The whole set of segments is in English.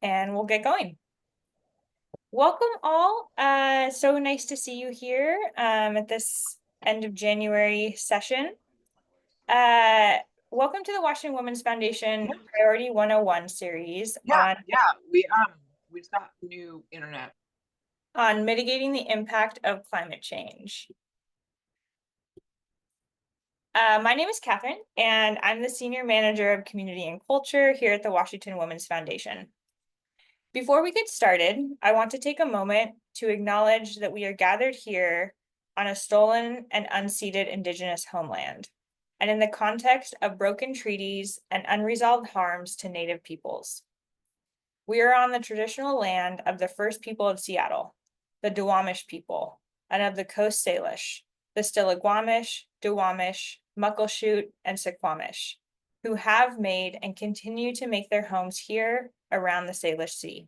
and we'll get going. Welcome all. So nice to see you here at this end of January session. Uh, Welcome to the Washington Women's Foundation Priority 101 series Yeah, we've got new internet. on mitigating the impact of climate change. My name is Catherine, and I'm the Senior Manager of Community and Culture here at the Washington Women's Foundation. Before we get started, I want to take a moment to acknowledge that we are gathered here on a stolen and unceded Indigenous homeland, and in the context of broken treaties and unresolved harms to Native peoples. We are on the traditional land of the first people of Seattle, the Duwamish people, and of the Coast Salish, the Stillaguamish, Duwamish, Muckleshoot, and Suquamish, who have made and continue to make their homes here around the Salish Sea.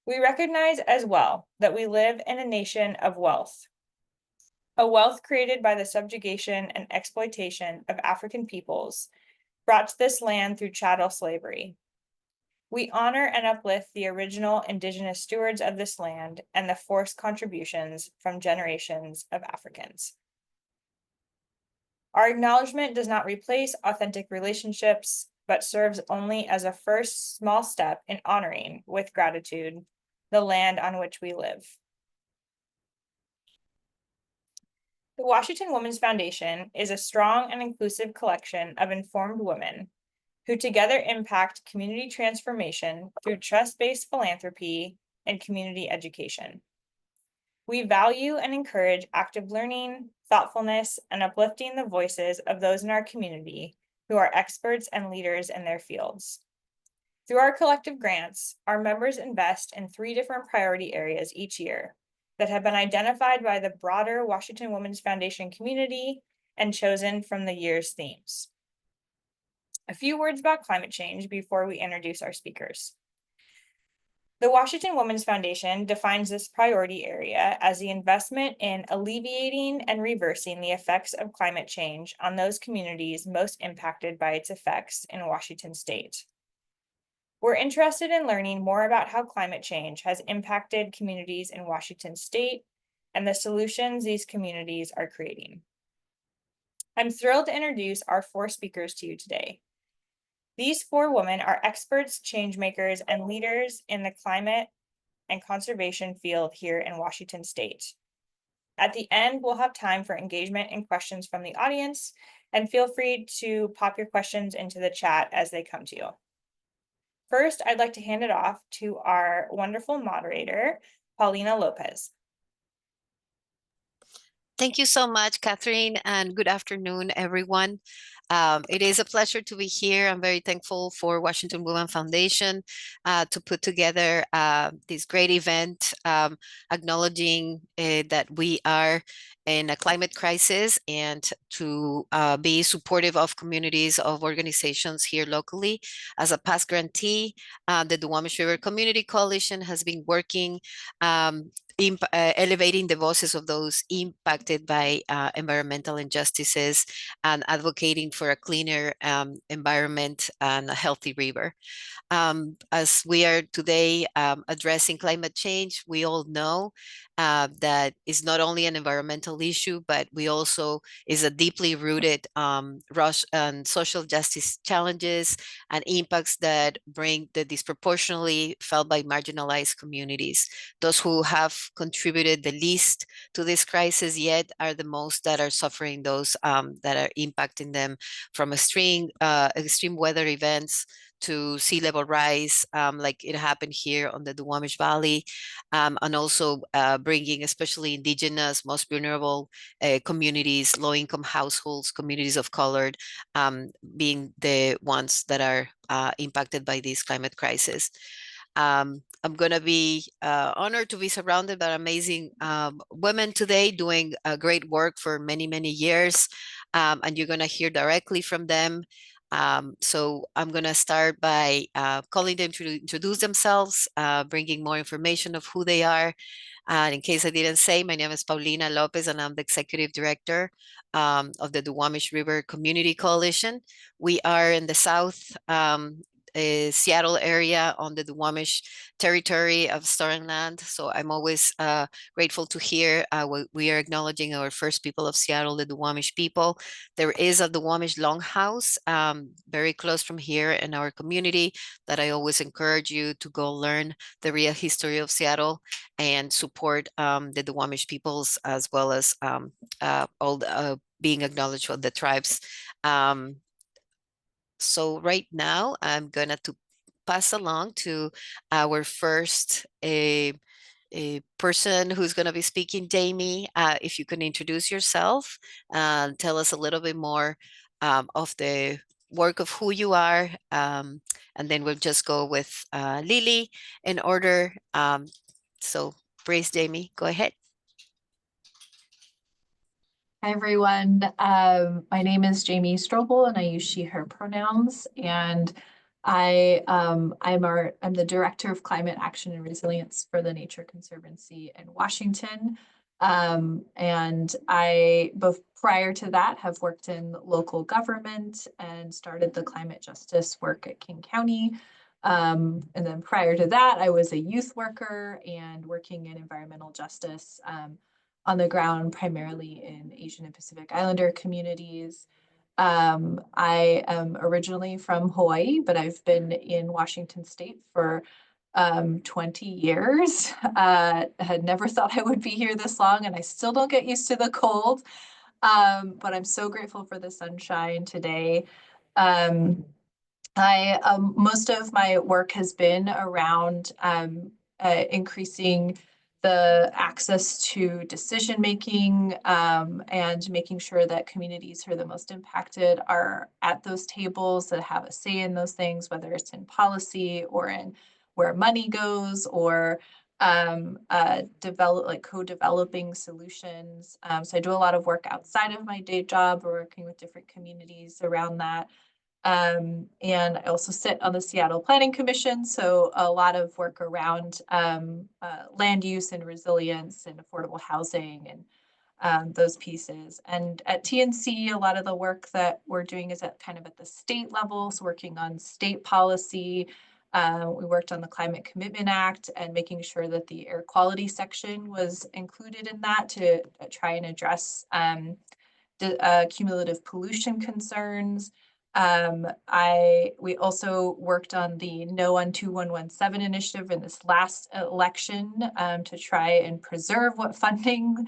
We recognize as well that we live in a nation of wealth, a wealth created by the subjugation and exploitation of African peoples brought to this land through chattel slavery. We honor and uplift the original Indigenous stewards of this land and the forced contributions from generations of Africans. Our acknowledgement does not replace authentic relationships, but serves only as a first small step in honoring, with gratitude, the land on which we live. The Washington Women's Foundation is a strong and inclusive collection of informed women who together impact community transformation through trust-based philanthropy and community education. We value and encourage active learning, thoughtfulness, and uplifting the voices of those in our community who are experts and leaders in their fields. Through our collective grants, our members invest in 3 different priority areas each year that have been identified by the broader Washington Women's Foundation community and chosen from the year's themes. A few words about climate change before we introduce our speakers. The Washington Women's Foundation defines this priority area as the investment in alleviating and reversing the effects of climate change on those communities most impacted by its effects in Washington state. We're interested in learning more about how climate change has impacted communities in Washington state and the solutions these communities are creating. I'm thrilled to introduce our 4 speakers to you today. These 4 women are experts, change makers, and leaders in the climate and conservation field here in Washington state. At the end, we'll have time for engagement and questions from the audience, and feel free to pop your questions into the chat as they come to you. First, I'd like to hand it off to our wonderful moderator, Paulina Lopez. Thank you so much, Catherine, and good afternoon, everyone. It is a pleasure to be here. I'm very thankful for Washington Women Foundation to put together this great event, acknowledging that we are in a climate crisis and to be supportive of communities, of organizations here locally. As a past grantee, the Duwamish River Community Coalition has been working elevating the voices of those impacted by environmental injustices and advocating for a cleaner environment and a healthy river. As we are today addressing climate change, we all know that it's not only an environmental issue, but we also is a deeply rooted rush and social justice challenges and impacts that bring the disproportionately felt by marginalized communities. Those who have contributed the least to this crisis yet are the most that are suffering those that are impacting them from extreme weather events to sea level rise, like it happened here on the Duwamish Valley, and also bringing especially indigenous, most vulnerable communities, low-income households, communities of color, being the ones that are impacted by this climate crisis. I'm going to be honored to be surrounded by amazing women today doing great work for many, many years, and you're going to hear directly from them. So I'm going to start by calling them to introduce themselves, bringing more information of who they are. In case I didn't say, my name is Paulina Lopez, and I'm the Executive Director of the Duwamish River Community Coalition. We are in the south Seattle area on the Duwamish territory of Storing Land. So I'm always grateful to hear we are acknowledging our first people of Seattle, the Duwamish people. There is a Duwamish Longhouse very close from here in our community that I always encourage you to go learn the real history of Seattle and support the Duwamish peoples, as well as all being acknowledged for the tribes. So right now I'm gonna to pass along to our first a person who's going to be speaking. Jamie, if you can introduce yourself and tell us a little bit more of the work of who you are, and then we'll just go with Lily in order. So praise Jamie, go ahead. Hi, everyone. My name is Jamie Strobel, and I use she, her pronouns. And I'm the Director of Climate Action and Resilience for the Nature Conservancy in Washington. And I, both prior to that, have worked in local government and started the climate justice work at King County. And then prior to that, I was a youth worker and working in environmental justice on the ground, primarily in Asian and Pacific Islander communities. I am originally from Hawaii, but I've been in Washington State for 20 years. Had never thought I would be here this long, and I still don't get used to the cold. But I'm so grateful for the sunshine today. Most of my work has been around increasing the access to decision making and making sure that communities who are the most impacted are at those tables, that have a say in those things, whether it's in policy or in where money goes, or co-developing solutions. So I do a lot of work outside of my day job, working with different communities around that. And I also sit on the Seattle Planning Commission, so a lot of work around land use and resilience and affordable housing and those pieces. And at TNC, a lot of the work that we're doing is at the state level, so working on state policy. We worked on the Climate Commitment Act and making sure that the air quality section was included in that to try and address the cumulative pollution concerns. We also worked on the No on 2117 initiative in this last election to try and preserve what funding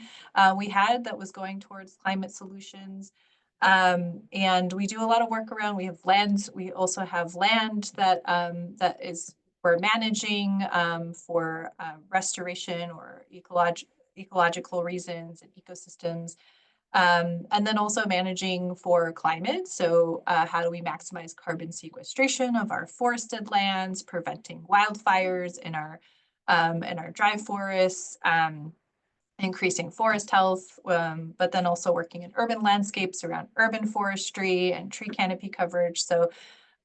we had that was going towards climate solutions. And we do a lot of work around, we have lands, we also have land that we're managing for restoration or ecological reasons and ecosystems. And then also managing for climate. So how do we maximize carbon sequestration of our forested lands, preventing wildfires in our dry forests, increasing forest health, but then also working in urban landscapes around urban forestry and tree canopy coverage. So,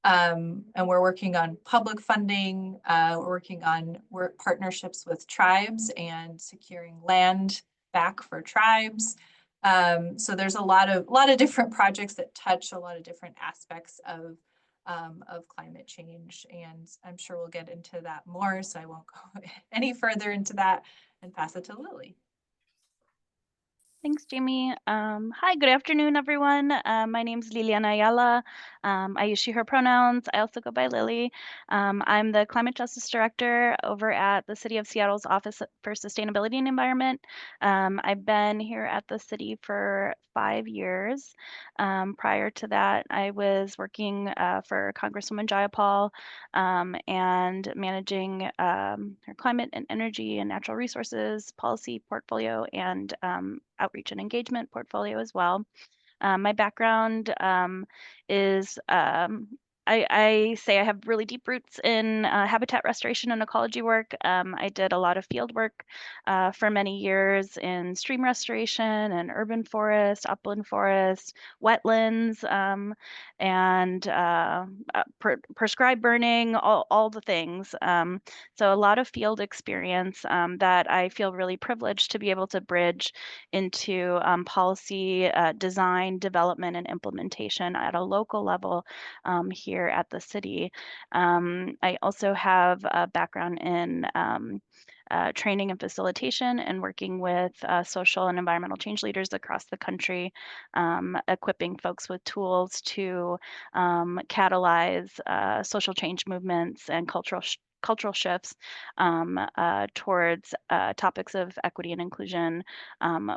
and we're working on public funding. We're working on partnerships with tribes and securing land back for tribes. So there's a lot of different projects that touch a lot of different aspects of climate change, and I'm sure we'll get into that more, so I won't go any further into that and pass it to Lily. Thanks, Jamie. Hi, good afternoon, everyone. My name is Liliana Ayala. I use she, her pronouns. I also go by Lily. I'm the Climate Justice Director over at the City of Seattle's Office for Sustainability and Environment. I've been here at the city for 5 years. Prior to that, I was working for Congresswoman Jayapal and managing her climate and energy and natural resources policy portfolio and outreach and engagement portfolio as well. My background is I say I have really deep roots in habitat restoration and ecology work. I did a lot of field work for many years in stream restoration and urban forest, upland forest, wetlands, and prescribed burning, all the things. So a lot of field experience that I feel really privileged to be able to bridge into policy design, development, and implementation at a local level here here at the city. I also have a background in training and facilitation and working with social and environmental change leaders across the country, equipping folks with tools to catalyze social change movements and cultural shifts towards topics of equity and inclusion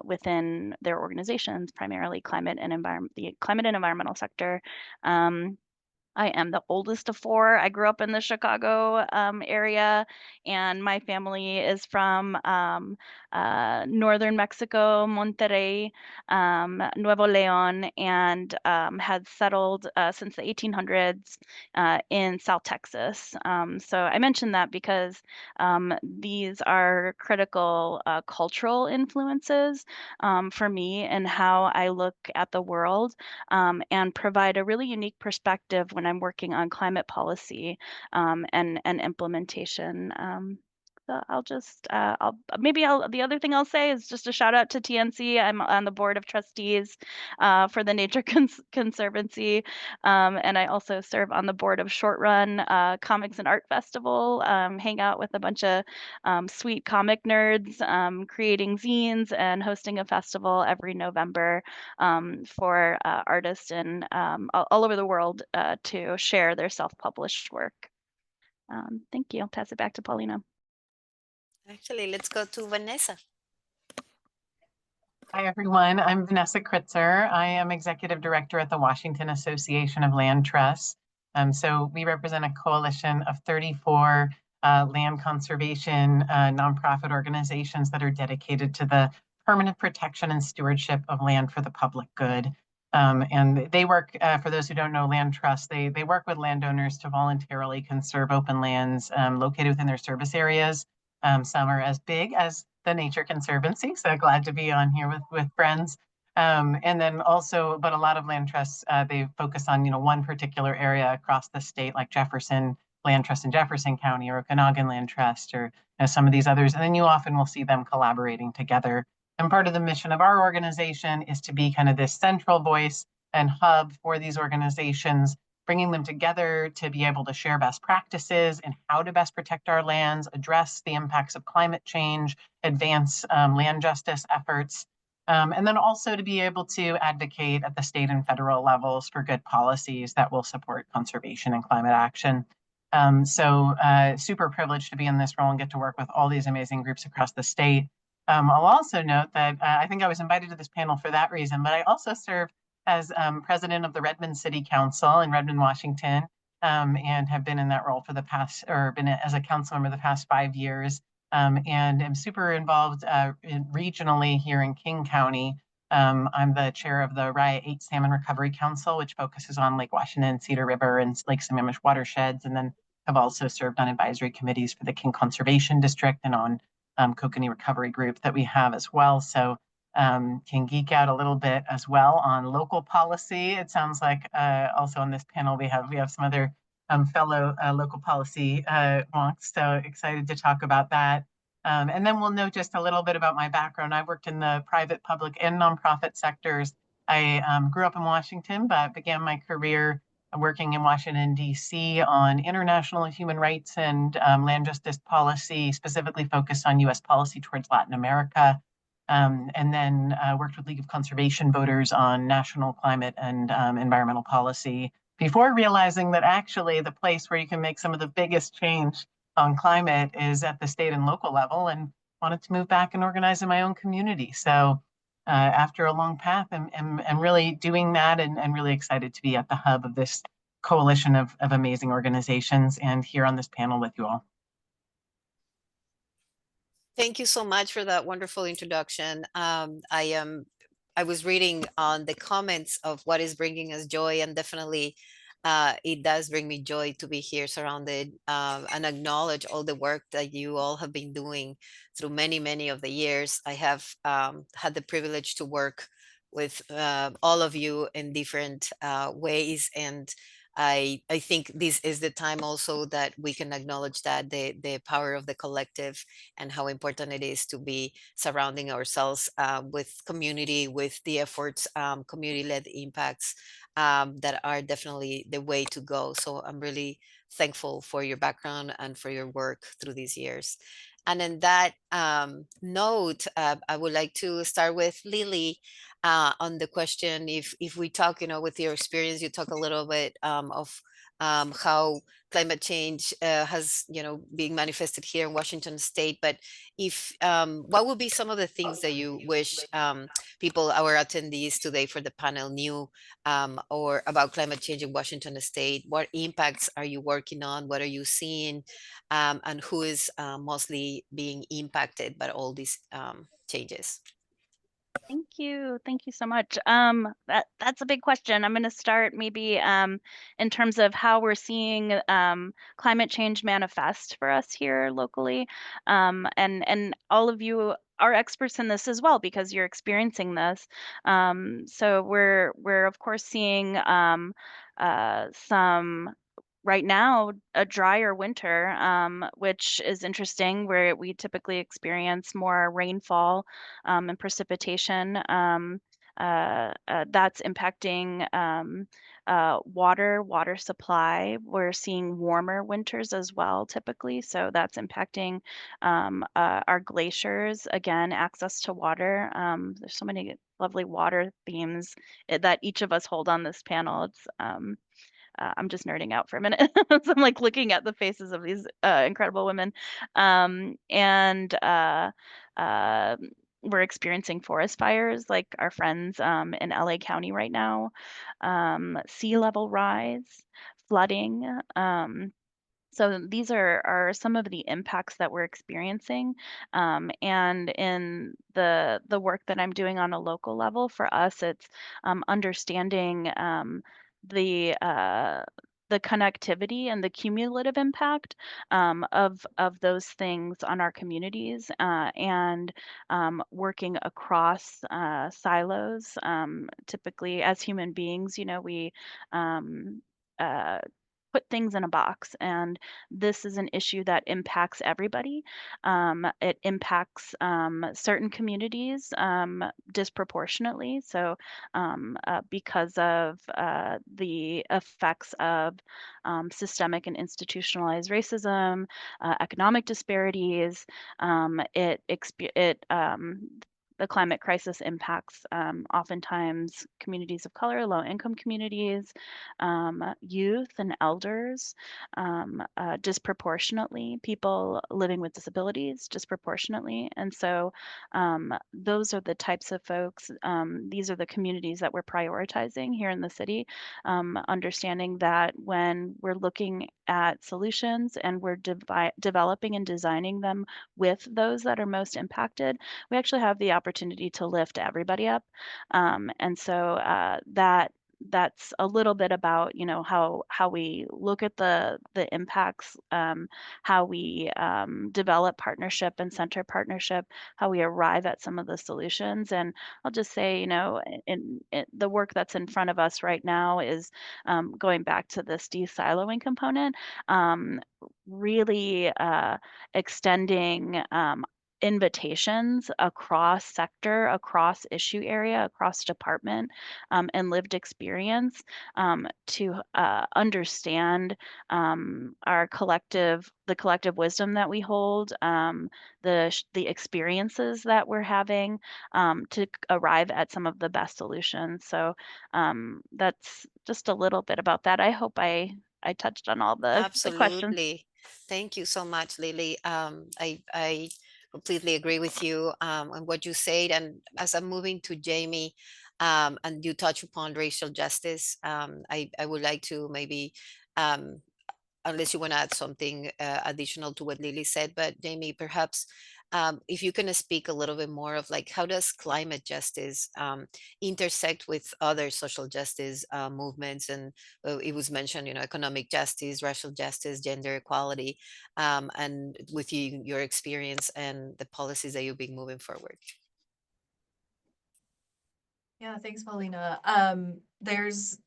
within their organizations, primarily the climate and environmental sector. I am the oldest of four. I grew up in the Chicago area, and my family is from northern Mexico, Monterrey, Nuevo León, and had settled since the 1800s in South Texas. So I mentioned that because these are critical cultural influences for me and how I look at the world, and provide a really unique perspective when I'm working on climate policy and implementation. So the other thing I'll say is just a shout out to TNC. I'm on the board of trustees for the Nature Conservancy, and I also serve on the board of Short Run Comics and Art Festival. Hang out with a bunch of sweet comic nerds, creating zines and hosting a festival every November for artists and all over the world to share their self-published work. Thank you. I'll pass it back to Paulina. Actually, let's go to Vanessa. Hi, everyone. I'm Vanessa Kritzer. I am Executive Director at the Washington Association of Land Trusts. So we represent a coalition of 34 land conservation nonprofit organizations that are dedicated to the permanent protection and stewardship of land for the public good. And they work, for those who don't know land trusts, they work with landowners to voluntarily conserve open lands located within their service areas. Some are as big as the Nature Conservancy, so glad to be on here with friends. And then also, but a lot of land trusts, they focus on, one particular area across the state, like Jefferson Land Trust in Jefferson County or Okanagan Land Trust or some of these others. And then you often will see them collaborating together. And part of the mission of our organization is to be kind of this central voice and hub for these organizations, bringing them together to be able to share best practices and how to best protect our lands, address the impacts of climate change, advance land justice efforts, and then also to be able to advocate at the state and federal levels for good policies that will support conservation and climate action. So super privileged to be in this role and get to work with all these amazing groups across the state. I'll also note that I think I was invited to this panel for that reason, but I also serve as president of the Redmond City Council in Redmond, Washington, and have been in that role for the past, or been as a council member the past 5 years, and am super involved regionally here in King County. I'm the chair of the Rye 8 Salmon Recovery Council, which focuses on Lake Washington, Cedar River, and Lake Sammamish watersheds, and then have also served on advisory committees for the King Conservation District and on Kokanee Recovery Group that we have as well. So can geek out a little bit as well on local policy. It sounds like also on this panel we have some other fellow local policy wonks, so excited to talk about that. And then we'll know just a little bit about my background. I've worked in the private, public, and nonprofit sectors. I grew up in Washington, but began my career working in Washington, D.C. on international human rights and land justice policy, specifically focused on U.S. policy towards Latin America. And then worked with League of Conservation Voters on national climate and environmental policy before realizing that actually the place where you can make some of the biggest change on climate is at the state and local level, and wanted to move back and organize in my own community. So after a long path, I'm really doing that and really excited to be at the hub of this coalition of amazing organizations and here on this panel with you all. Thank you so much for that wonderful introduction. I was reading on the comments of what is bringing us joy, and definitely it does bring me joy to be here surrounded and acknowledge all the work that you all have been doing through many of the years. I have had the privilege to work with all of you in different ways, and I think this is the time also that we can acknowledge that the power of the collective and how important it is to be surrounding ourselves with community, with the efforts, community-led impacts that are definitely the way to go. So I'm really thankful for your background and for your work through these years. And in that note, I would like to start with Lily on the question. If we talk, with your experience, you talk a little bit of how climate change has, being manifested here in Washington State. But if what would be some of the things that you wish people, our attendees today for the panel, knew or about climate change in Washington State? What impacts are you working on? What are you seeing? And who is mostly being impacted by all these changes? Thank you. Thank you so much. That's a big question. I'm going to start maybe in terms of how we're seeing climate change manifest for us here locally. And all of you are experts in this as well because you're experiencing this. So we're of course seeing some right now a drier winter, which is interesting, where we typically experience more rainfall and precipitation. That's impacting water supply. We're seeing warmer winters as well, typically. So that's impacting our glaciers, again, access to water. There's so many lovely water themes that each of us hold on this panel. It's I'm just nerding out for a minute. So I'm like looking at the faces of these incredible women. And we're experiencing forest fires like our friends in LA County right now, sea level rise, flooding. So these are some of the impacts that we're experiencing. And in the work that I'm doing on a local level, for us, it's understanding the uh, the connectivity and the cumulative impact of those things on our communities and working across silos. Typically, as human beings, we uh, put things in a box, and this is an issue that impacts everybody. It impacts certain communities disproportionately. So because of the effects of systemic and institutionalized racism, economic disparities, the climate crisis impacts oftentimes communities of color, low-income communities, youth and elders disproportionately, people living with disabilities disproportionately. And so those are the types of folks, these are the communities that we're prioritizing here in the city, understanding that when we're looking at solutions and we're developing and designing them with those that are most impacted, we actually have the opportunity to lift everybody up. And so that's a little bit about how we look at the impacts, how we develop partnership and center partnership, how we arrive at some of the solutions. And I'll just say, in the work that's in front of us right now is going back to this de-siloing component, really extending invitations across sector, across issue area, across department, and lived experience to understand the collective wisdom that we hold, the experiences that we're having to arrive at some of the best solutions. So that's just a little bit about that. I hope I touched on all the questions. Absolutely. Thank you so much, Lily. I completely agree with you on what you said. And as I'm moving to Jamie, and you touch upon racial justice, I would like to maybe, unless you want to add something additional to what Lily said, but Jamie, perhaps if you can speak a little bit more of like, how does climate justice intersect with other social justice movements? And it was mentioned, economic justice, racial justice, gender equality, and with your experience and the policies that you've been moving forward. Yeah, thanks, Paulina. There's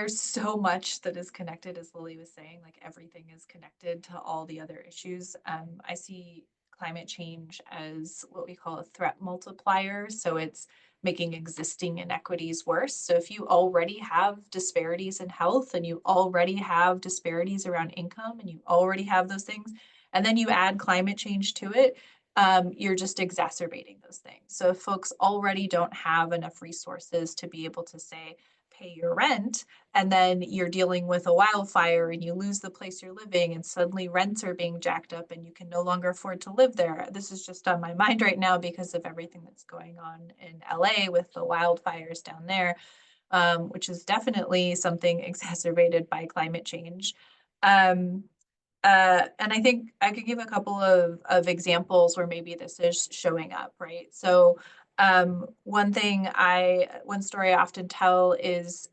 so much that is connected, as Lily was saying, like everything is connected to all the other issues. I see climate change as what we call a threat multiplier. So it's making existing inequities worse. So if you already have disparities in health and you already have disparities around income and you already have those things, and then you add climate change to it, you're just exacerbating those things. So if folks already don't have enough resources to be able to say, pay your rent, and then you're dealing with a wildfire and you lose the place you're living and suddenly rents are being jacked up and you can no longer afford to live there. This is just on my mind right now because of everything that's going on in LA with the wildfires down there, which is definitely something exacerbated by climate change. And I think I could give a couple of examples where maybe this is showing up, right? So one story I often tell is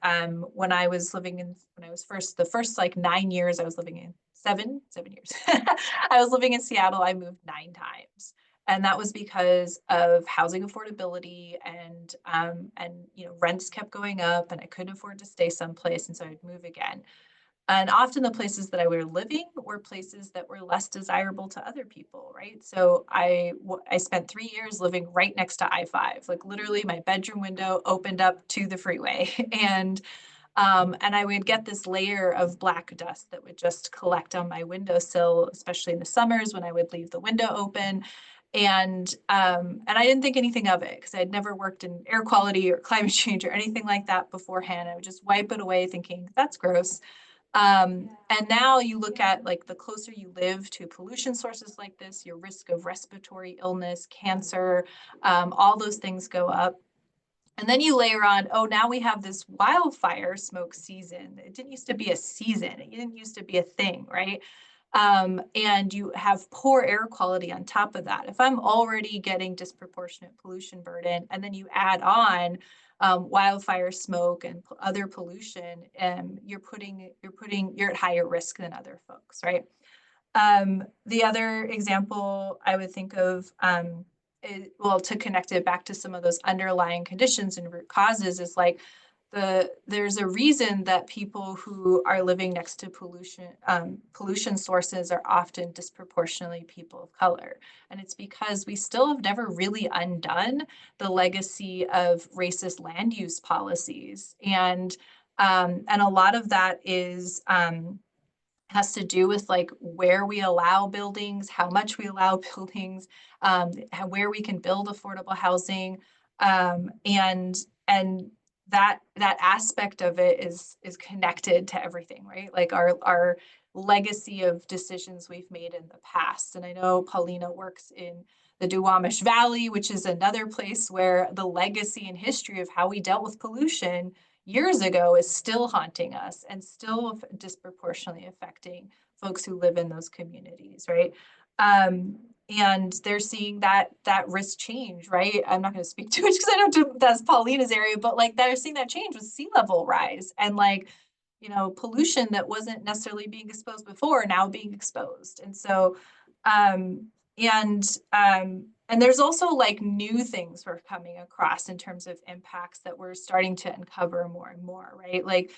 when I was the first like 9 years I was living in, 7 years, I was living in Seattle, I moved 9 times. And that was because of housing affordability and rents kept going up and I couldn't afford to stay someplace. And so I'd move again. And often the places that I were living were places that were less desirable to other people, right? So I spent 3 years living right next to I-5, like literally my bedroom window opened up to the freeway. And I would get this layer of black dust that would just collect on my windowsill, especially in the summers when I would leave the window open. And I didn't think anything of it because I'd never worked in air quality or climate change or anything like that beforehand. I would just wipe it away thinking, that's gross. And now you look at like the closer you live to pollution sources like this, your risk of respiratory illness, cancer, all those things go up. And then you layer on, oh, now we have this wildfire smoke season. It didn't used to be a season. It didn't used to be a thing, right? And you have poor air quality on top of that. If I'm already getting disproportionate pollution burden, and then you add on wildfire smoke and other pollution, you're at higher risk than other folks, right? The other example I would think of, to connect it back to some of those underlying conditions and root causes is like there's a reason that people who are living next to pollution sources are often disproportionately people of color. And it's because we still have never really undone the legacy of racist land use policies. And a lot of that is has to do with like where we allow buildings, how much we allow buildings, where we can build affordable housing, and that aspect of it is connected to everything, right? Like our legacy of decisions we've made in the past. And I know Paulina works in the Duwamish Valley, which is another place where the legacy and history of how we dealt with pollution years ago is still haunting us and still disproportionately affecting folks who live in those communities, right? And they're seeing that risk change, right? I'm not going to speak too much because I know that's Paulina's area, but like they're seeing that change with sea level rise and like, pollution that wasn't necessarily being exposed before now being exposed. And so, and there's also like new things we're coming across in terms of impacts that we're starting to uncover more and more, right? Like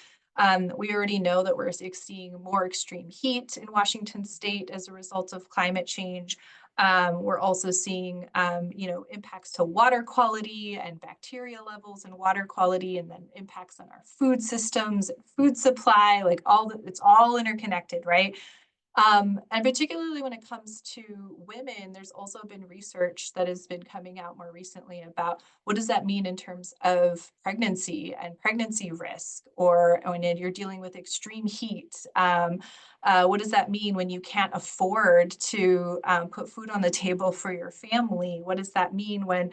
we already know that we're seeing more extreme heat in Washington state as a result of climate change. We're also seeing, impacts to water quality and bacteria levels and water quality, and then impacts on our food systems and food supply, like it's all interconnected, right? And particularly when it comes to women, there's also been research that has been coming out more recently about what does that mean in terms of pregnancy and pregnancy risk, or when you're dealing with extreme heat. What does that mean when you can't afford to put food on the table for your family? What does that mean when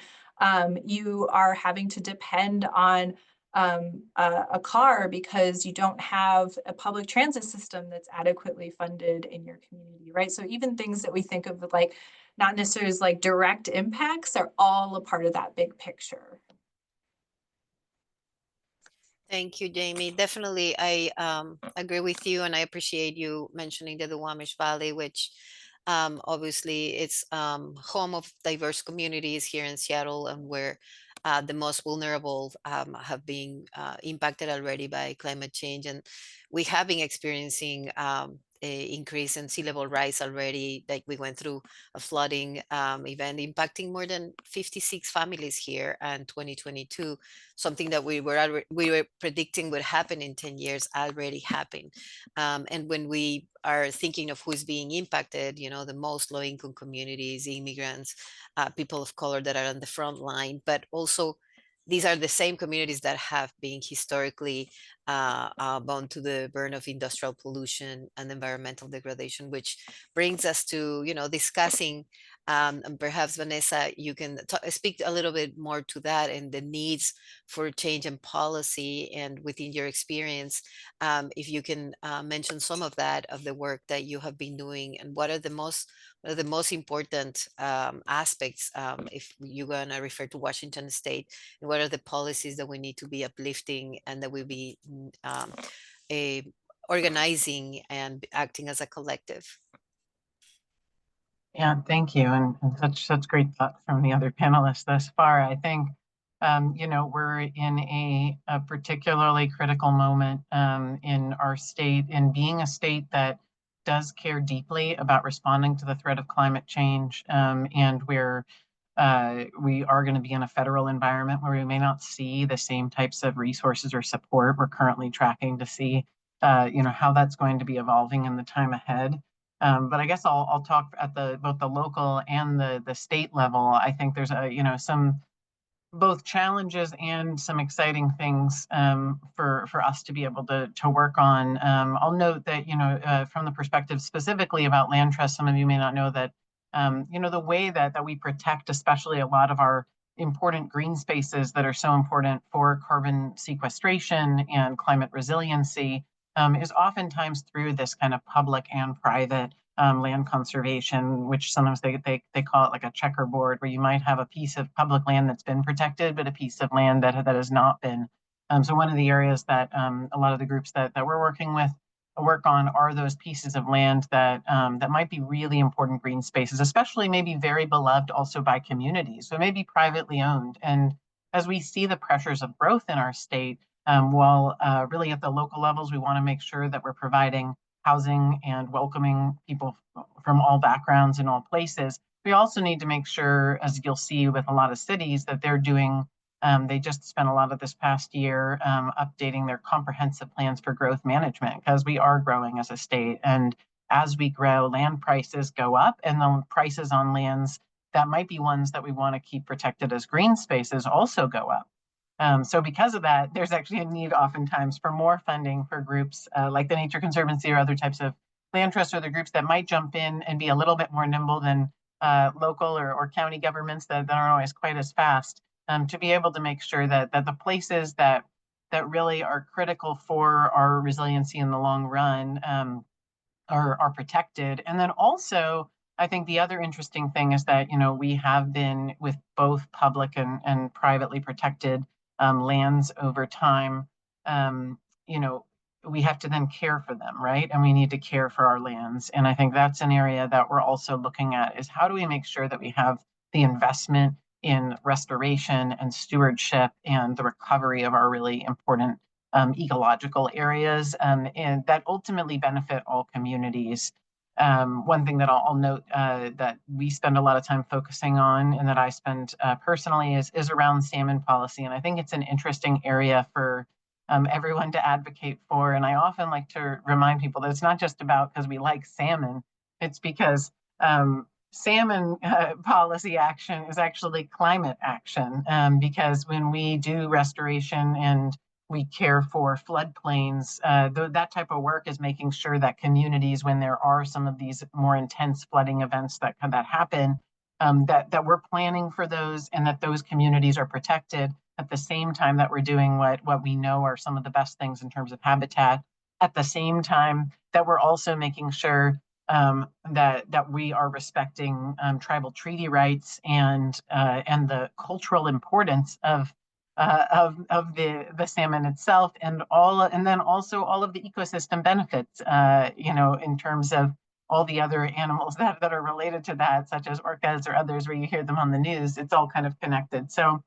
you are having to depend on a car because you don't have a public transit system that's adequately funded in your community, right? So even things that we think of like not necessarily as like direct impacts are all a part of that big picture. Thank you, Jamie. Definitely, I agree with you, and I appreciate you mentioning the Duwamish Valley, which obviously it's home of diverse communities here in Seattle, and where the most vulnerable have been impacted already by climate change. And we have been experiencing a increase in sea level rise already. Like we went through a flooding event impacting more than 56 families here in 2022. Something that we were predicting would happen in 10 years already happened. And when we are thinking of who's being impacted, you know, the most low income communities, immigrants, people of color that are on the front line, but also these are the same communities that have been historically bound to the burn of industrial pollution and environmental degradation, which brings us to, you know, discussing, and perhaps Vanessa, you can speak a little bit more to that and the needs for change in policy, and within your experience, if you can mention some of that, of the work that you have been doing, and what are the most important aspects, if you're gonna refer to Washington State, and what are the policies that we need to be uplifting and that we be organizing and acting as a collective. Yeah, thank you. And such great thoughts from the other panelists thus far. I think, you know, we're in a particularly critical moment in our state, in being a state that does care deeply about responding to the threat of climate change. And we are going to be in a federal environment where we may not see the same types of resources or support. We're currently tracking to see, you know, how that's going to be evolving in the time ahead. But I guess I'll talk at both the local and the state level. I think there's some both challenges and some exciting things for us to be able to work on. I'll note that from the perspective specifically about land trust, some of you may not know that the way that we protect, especially a lot of our important green spaces that are so important for carbon sequestration and climate resiliency, is oftentimes through this kind of public and private land conservation, which sometimes they call it like a checkerboard, where you might have a piece of public land that's been protected, but a piece of land that has not been. So one of the areas that a lot of the groups that we're working with work on are those pieces of land that might be really important green spaces, especially maybe very beloved also by communities, so maybe privately owned. And as we see the pressures of growth in our state, while really at the local levels, we want to make sure that we're providing housing and welcoming people from all backgrounds and all places. We also need to make sure, as you'll see with a lot of cities, that they're doing, they just spent a lot of this past year updating their comprehensive plans for growth management, because we are growing as a state. And as we grow, land prices go up, and the prices on lands that might be ones that we want to keep protected as green spaces also go up. So because of that, there's actually a need oftentimes for more funding for groups like the Nature Conservancy or other types of land trusts, or the groups that might jump in and be a little bit more nimble than local or county governments that aren't always quite as fast, to be able to make sure that the places that really are critical for our resiliency in the long run are protected. And then also, I think the other interesting thing is that, we have been with both public and privately protected lands over time. We have to then care for them, right? And we need to care for our lands. And I think that's an area that we're also looking at, is how do we make sure that we have the investment in restoration and stewardship and the recovery of our really important ecological areas, and that ultimately benefit all communities. One thing that I'll note that we spend a lot of time focusing on, and that I spend personally, is around salmon policy. And I think it's an interesting area for everyone to advocate for. And I often like to remind people that it's not just about because we like salmon, it's because salmon policy action is actually climate action, because when we do restoration and we care for floodplains, that type of work is making sure that communities, when there are some of these more intense flooding events that happen, that we're planning for those, and that those communities are protected at the same time that we're doing what we know are some of the best things in terms of habitat. At the same time that we're also making sure that we are respecting tribal treaty rights and the cultural importance of the salmon itself, and then also all of the ecosystem benefits, in terms of all the other animals that are related to that, such as orcas or others where you hear them on the news. It's all kind of connected. So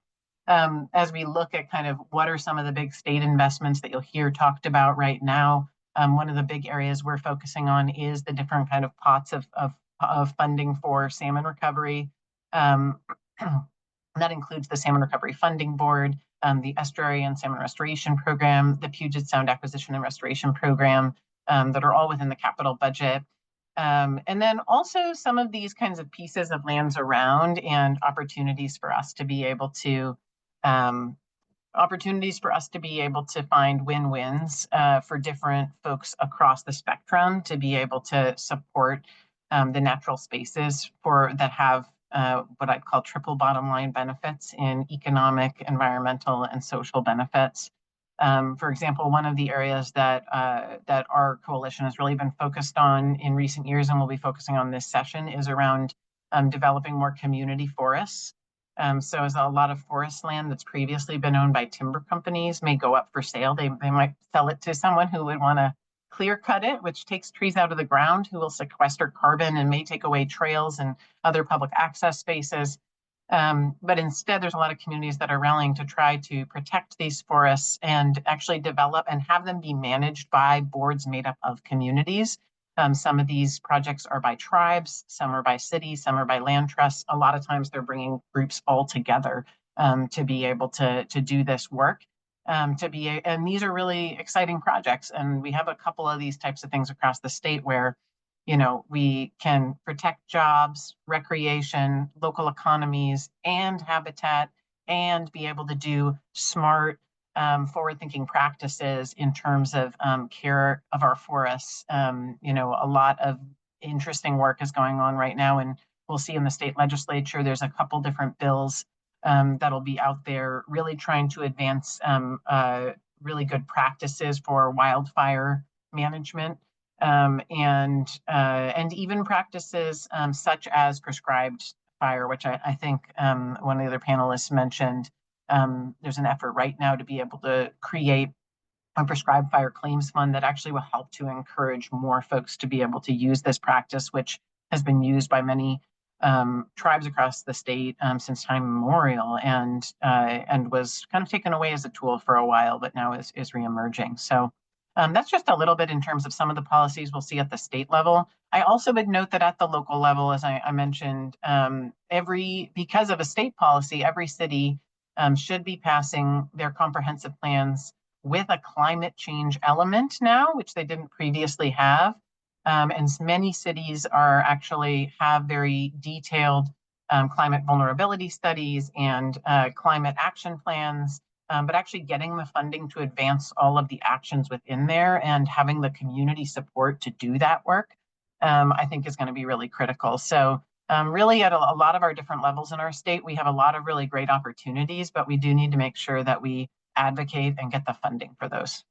as we look at kind of what are some of the big state investments that you'll hear talked about right now, one of the big areas we're focusing on is the different kind of pots of funding for salmon recovery. That includes the Salmon Recovery Funding Board, the Estuary and Salmon Restoration Program, the Puget Sound Acquisition and Restoration Program, that are all within the capital budget. And then also some of these kinds of pieces of lands around and opportunities for us to be able to find win-wins for different folks across the spectrum to be able to support the natural spaces that have what I'd call triple bottom line benefits in economic, environmental, and social benefits. For example, one of the areas that our coalition has really been focused on in recent years and will be focusing on this session is around developing more community forests. So as a lot of forest land that's previously been owned by timber companies may go up for sale, they might sell it to someone who would want to clear cut it, which takes trees out of the ground, who will sequester carbon and may take away trails and other public access spaces. But instead, there's a lot of communities that are rallying to try to protect these forests and actually develop and have them be managed by boards made up of communities. Some of these projects are by tribes, some are by cities, some are by land trusts. A lot of times they're bringing groups all together to be able to do this work. And these are really exciting projects. And we have a couple of these types of things across the state where, we can protect jobs, recreation, local economies, and habitat, and be able to do smart, forward-thinking practices in terms of care of our forests. A lot of interesting work is going on right now, and we'll see in the state legislature, there's a couple different bills that'll be out there really trying to advance really good practices for wildfire management, and even practices such as prescribed fire, which I think one of the other panelists mentioned. There's an effort right now to be able to create a prescribed fire claims fund that actually will help to encourage more folks to be able to use this practice, which has been used by many tribes across the state since time immemorial, and was kind of taken away as a tool for a while, but now is reemerging. So that's just a little bit in terms of some of the policies we'll see at the state level. I also would note that at the local level, as I mentioned, because of a state policy, every city should be passing their comprehensive plans with a climate change element now, which they didn't previously have. And many cities have very detailed climate vulnerability studies and climate action plans, but actually getting the funding to advance all of the actions within there and having the community support to do that work, I think is going to be really critical. So really at a lot of our different levels in our state, we have a lot of really great opportunities, but we do need to make sure that we advocate and get the funding for those.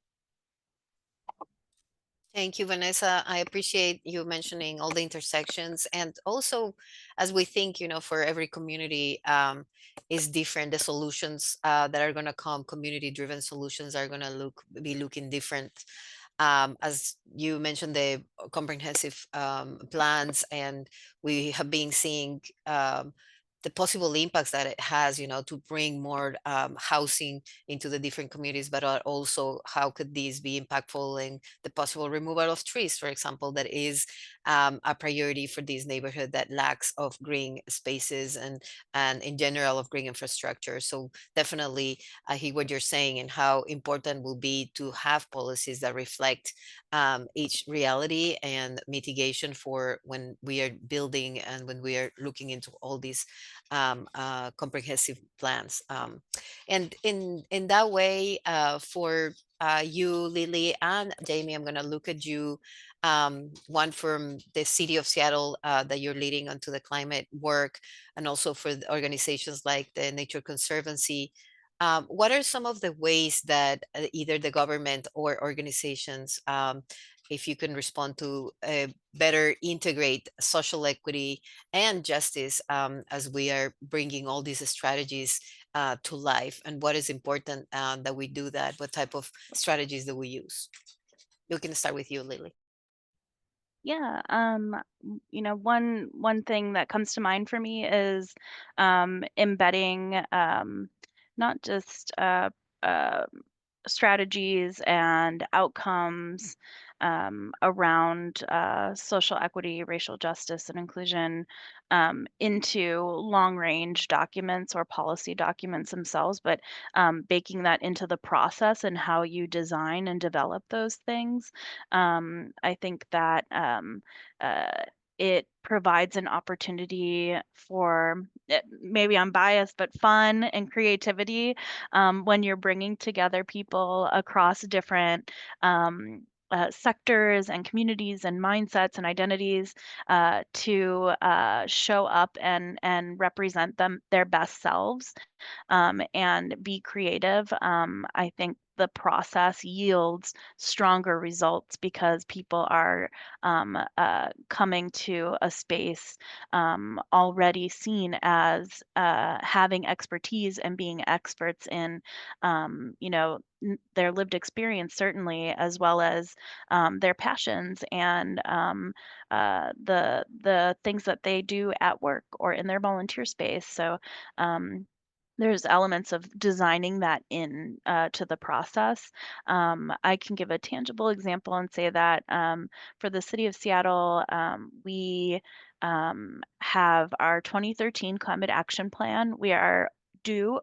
Thank you, Vanessa. I appreciate you mentioning all the intersections. And also, as we think, for every community is different, the solutions that are going to come, community-driven solutions are going to be looking different. As you mentioned, the comprehensive plans, and we have been seeing the possible impacts that it has, to bring more housing into the different communities, but also how could these be impactful in the possible removal of trees, for example, that is a priority for this neighborhood that lacks of green spaces and in general of green infrastructure. So definitely I hear what you're saying and how important will be to have policies that reflect each reality and mitigation for when we are building and when we are looking into all these comprehensive plans. And in that way, for you, Lily, and Jamie, I'm going to look at you, one from the city of Seattle that you're leading onto the climate work, and also for the organizations like the Nature Conservancy. What are some of the ways that either the government or organizations, if you can respond to, better integrate social equity and justice as we are bringing all these strategies to life, and what is important that we do that? What type of strategies do we use? We can start with you, Lily. Yeah, one thing that comes to mind for me is embedding not just uh, strategies and outcomes around social equity, racial justice, and inclusion into long range documents or policy documents themselves, but baking that into the process and how you design and develop those things. I think that uh, it provides an opportunity for maybe I'm biased, but fun and creativity when you're bringing together people across different sectors and communities and mindsets and identities to show up and represent them their best selves and be creative. I think the process yields stronger results because people are coming to a space already seen as having expertise and being experts in, their lived experience, certainly, as well as their passions and the things that they do at work or in their volunteer space. So there's elements of designing that in to the process. I can give a tangible example and say that for the city of Seattle, we have our 2013 climate action plan. We are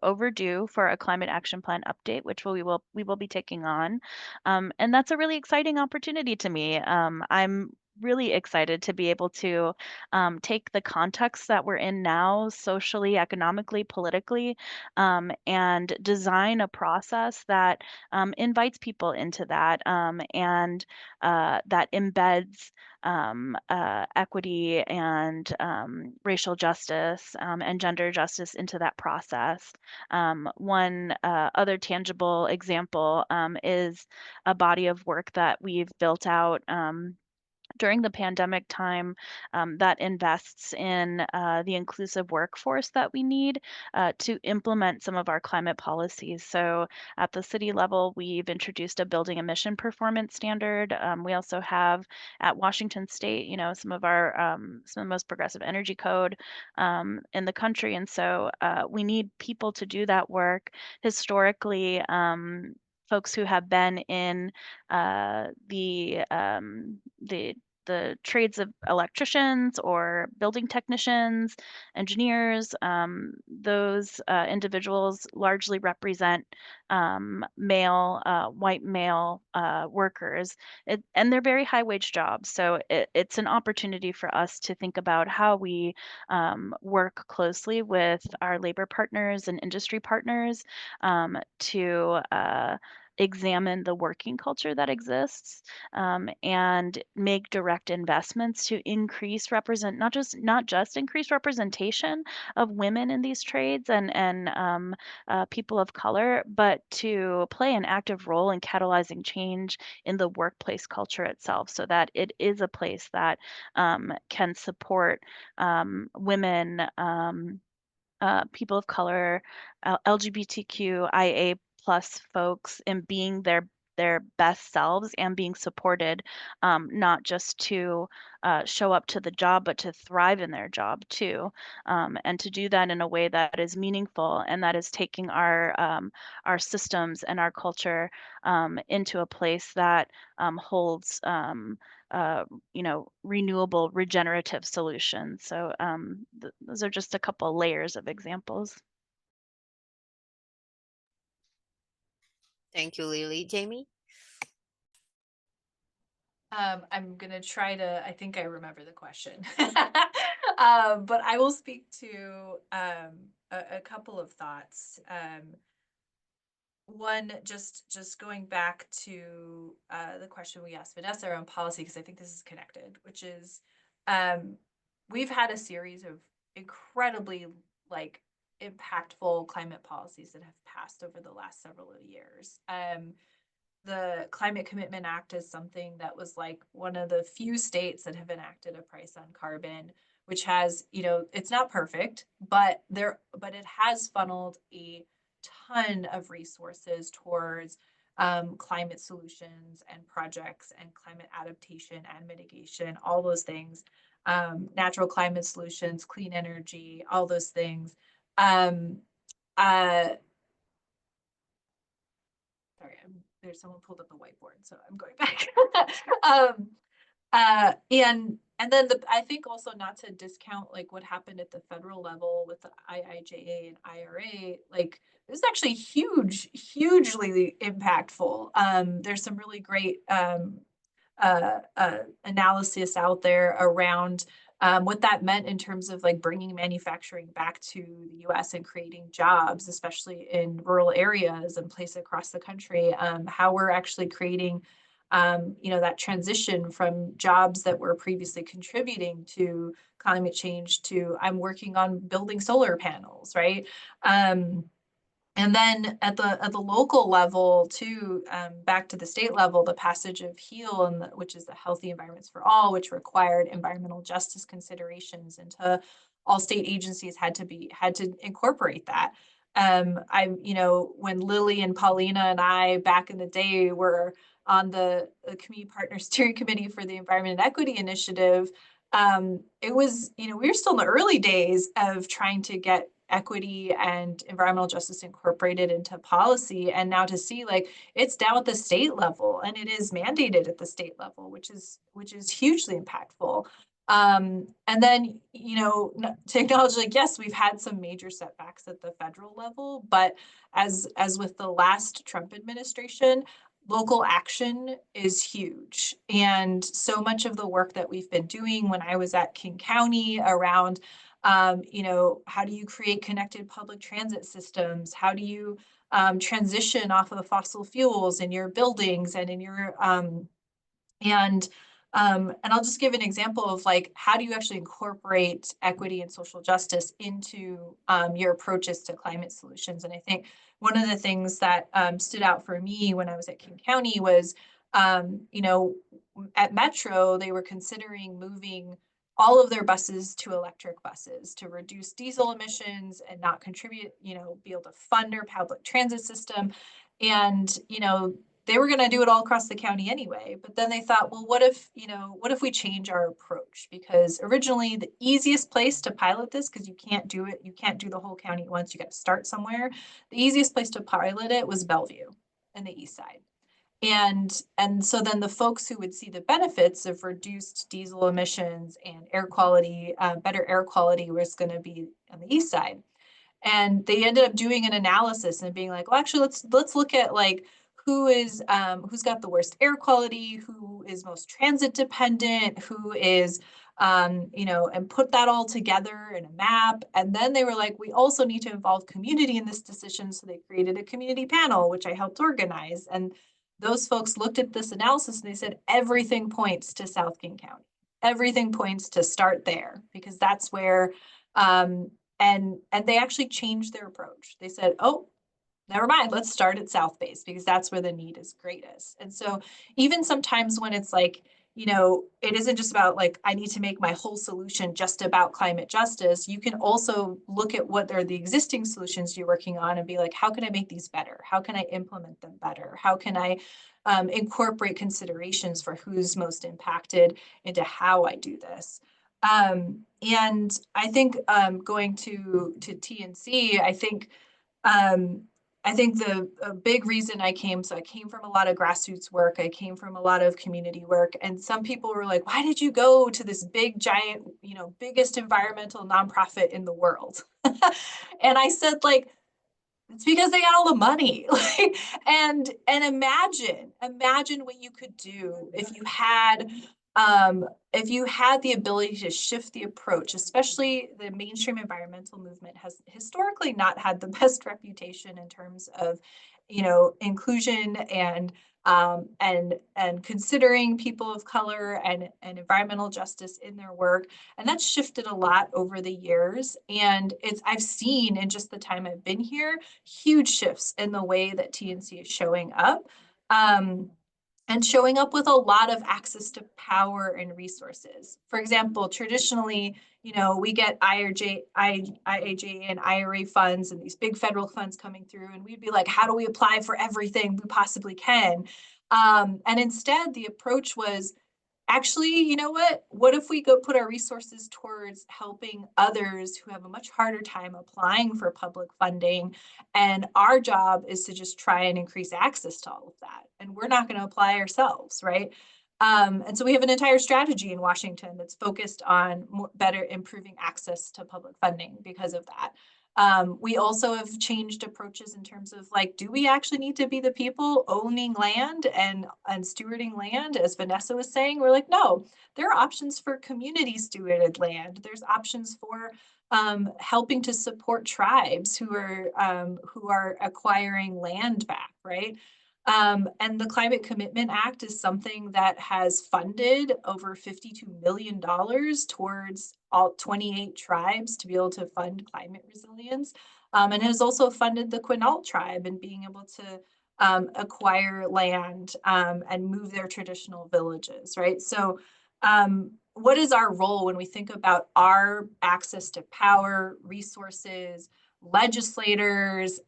overdue for a climate action plan update, which we will be taking on, and that's a really exciting opportunity to me. I'm really excited to be able to take the context that we're in now, socially, economically, politically, and design a process that invites people into that and that embeds equity and racial justice and gender justice into that process. One other tangible example is a body of work that we've built out during the pandemic time that invests in the inclusive workforce that we need to implement some of our climate policies. So at the city level, we've introduced a building emission performance standard. We also have at Washington State, some of the most progressive energy code in the country. And so we need people to do that work. Historically, folks who have been in the trades of electricians or building technicians, engineers, those individuals largely represent white male workers, and they're very high wage jobs. So it's an opportunity for us to think about how we work closely with our labor partners and industry partners to examine the working culture that exists and make direct investments to increase not just increase representation of women in these trades and people of color, but to play an active role in catalyzing change in the workplace culture itself, so that it is a place that can support women. People of color, LGBTQIA plus folks in being their best selves and being supported, not just to show up to the job, but to thrive in their job too, and to do that in a way that is meaningful and that is taking our systems and our culture into a place that holds renewable, regenerative solutions. So those are just a couple layers of examples. Thank you, Lily. Jamie? I'm gonna try to, I think I remember the question. But I will speak to a couple of thoughts. One, just going back to the question we asked Vanessa around policy, because I think this is connected, which is we've had a series of incredibly impactful climate policies that have passed over the last several years. The Climate Commitment Act is something that was one of the few states that have enacted a price on carbon, which has, it's not perfect, but it has funneled a ton of resources towards climate solutions and projects and climate adaptation and mitigation, all those things, natural climate solutions, clean energy, all those things. sorry, there's someone pulled up the whiteboard, so I'm going back. And then I think also not to discount like what happened at the federal level with the IIJA and IRA, like this is actually hugely impactful. There's some really great analysis out there around what that meant in terms of like bringing manufacturing back to the US and creating jobs, especially in rural areas and places across the country, how we're actually creating that transition from jobs that were previously contributing to climate change to I'm working on building solar panels, right? And then at the local level too, back to the state level, the passage of HEAL, which is the Healthy Environments for All, which required environmental justice considerations into all state agencies had to incorporate that. When Lily and Paulina and I back in the day were on the Community Partner Steering Committee for the Environment and Equity Initiative, it was, we were still in the early days of trying to get equity and environmental justice incorporated into policy. And now to see like it's down at the state level and it is mandated at the state level, which is hugely impactful. And then, to acknowledge like, yes, we've had some major setbacks at the federal level, but as with the last Trump administration, local action is huge. And so much of the work that we've been doing when I was at King County around, how do you create connected public transit systems? How do you transition off of fossil fuels in your buildings and in your, and I'll just give an example of like, how do you actually incorporate equity and social justice into your approaches to climate solutions? And I think one of the things that stood out for me when I was at King County was, at Metro, they were considering moving all of their buses to electric buses to reduce diesel emissions and not contribute, be able to fund their public transit system. And, they were going to do it all across the county anyway. But then they thought, well, what if we change our approach? Because originally the easiest place to pilot this, because you can't do the whole county at once, you got to start somewhere. The easiest place to pilot it was Bellevue and the east side. And so then the folks who would see the benefits of reduced diesel emissions and air quality, better air quality, was going to be on the east side. And they ended up doing an analysis and being like, well, actually, let's look at like who's got the worst air quality, who is most transit dependent, who is, and put that all together in a map. And then they were like, we also need to involve community in this decision. So they created a community panel, which I helped organize. And those folks looked at this analysis and they said, everything points to South King County. Everything points to start there because that's where, and they actually changed their approach. They said, oh, never mind, let's start at South Base because that's where the need is greatest. And so even sometimes when it's like, it isn't just about like, I need to make my whole solution just about climate justice. You can also look at what are the existing solutions you're working on and be like, how can I make these better? How can I implement them better? How can I incorporate considerations for who's most impacted into how I do this? And I think going to TNC, I think the big reason I came from a lot of grassroots work. I came from a lot of community work. And some people were like, why did you go to this big, giant, biggest environmental nonprofit in the world? And I said, like, it's because they got all the money. and imagine what you could do if you had the ability to shift the approach. Especially the mainstream environmental movement has historically not had the best reputation in terms of, inclusion and considering people of color and environmental justice in their work. And that's shifted a lot over the years. And I've seen in just the time I've been here, huge shifts in the way that TNC is showing up. And showing up with a lot of access to power and resources. For example, traditionally, we get IIJA and IRA funds and these big federal funds coming through, and we'd be like, how do we apply for everything we possibly can? And instead, the approach was, actually, you know what? What if we go put our resources towards helping others who have a much harder time applying for public funding? And our job is to just try and increase access to all of that. And we're not going to apply ourselves, right? And so we have an entire strategy in Washington that's focused on better improving access to public funding because of that. We also have changed approaches in terms of like, do we actually need to be the people owning land and stewarding land? As Vanessa was saying, we're like, no, there are options for community stewarded land. There's options for helping to support tribes who are acquiring land back, right? And the Climate Commitment Act is something that has funded over $52 million towards all 28 tribes to be able to fund climate resilience. And has also funded the Quinault tribe in being able to acquire land and move their traditional villages, right? So what is our role when we think about our access to power, resources, legislators,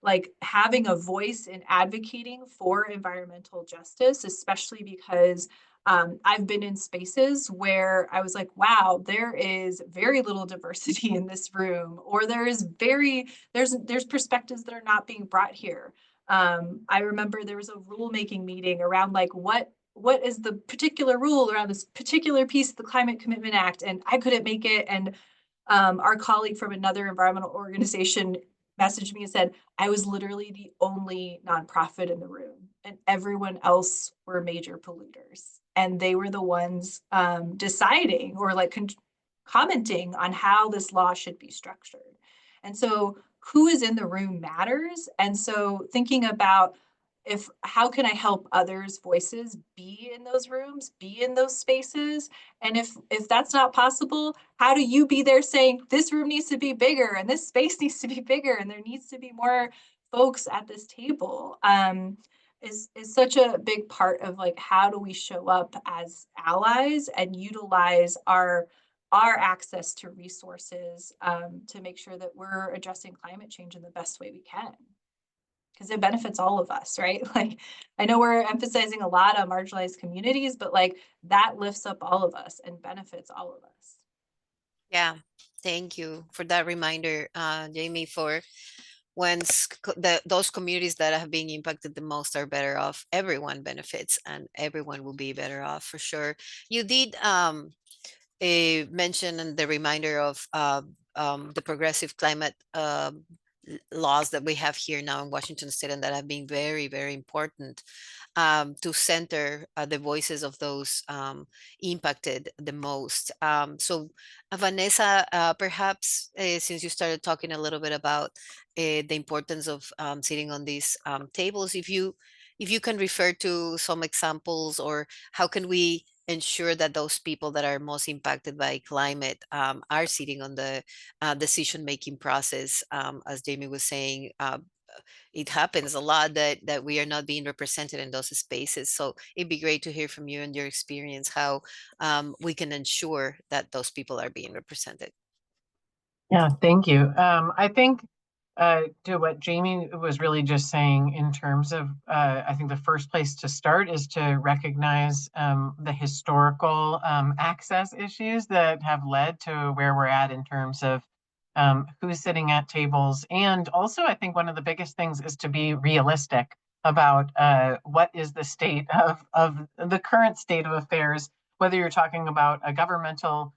like having a voice in advocating for environmental justice, especially because I've been in spaces where I was like, wow, there is very little diversity in this room, or there's perspectives that are not being brought here. I remember there was a rulemaking meeting around like what is the particular rule around this particular piece of the Climate Commitment Act, and I couldn't make it. And our colleague from another environmental organization messaged me and said, I was literally the only nonprofit in the room, and everyone else were major polluters. And they were the ones deciding or like commenting on how this law should be structured. And so who is in the room matters. And so thinking about how can I help others' voices be in those rooms, be in those spaces? And if that's not possible, how do you be there saying this room needs to be bigger and this space needs to be bigger and there needs to be more folks at this table? Is such a big part of like how do we show up as allies and utilize our access to resources to make sure that we're addressing climate change in the best way we can. Because it benefits all of us, right? Like, I know we're emphasizing a lot on marginalized communities, but like that lifts up all of us and benefits all of us. Yeah, thank you for that reminder, Jamie, for those communities that have been impacted the most are better off, everyone benefits and everyone will be better off for sure. You did mention the reminder of the progressive climate laws that we have here now in Washington State, and that have been very, very important to center the voices of those impacted the most. So Vanessa, perhaps since you started talking a little bit about the importance of sitting on these tables, if you can refer to some examples, or how can we ensure that those people that are most impacted by climate are sitting on the decision-making process. As Jamie was saying, it happens a lot that we are not being represented in those spaces. So it'd be great to hear from you and your experience, how we can ensure that those people are being represented. Yeah, thank you. I think to what Jamie was really just saying in terms of, I think the first place to start is to recognize the historical access issues that have led to where we're at in terms of who's sitting at tables. And also, I think one of the biggest things is to be realistic about what is the state of the current state of affairs, whether you're talking about a governmental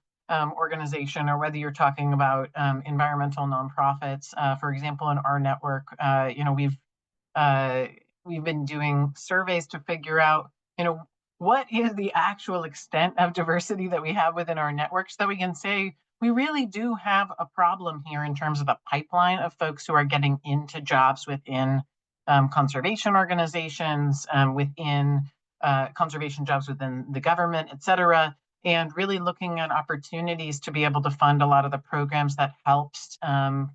organization or whether you're talking about environmental nonprofits. For example, in our network, we've been doing surveys to figure out, what is the actual extent of diversity that we have within our network, so that we can say we really do have a problem here in terms of the pipeline of folks who are getting into jobs within conservation organizations, within conservation jobs within the government, et cetera, and really looking at opportunities to be able to fund a lot of the programs that helps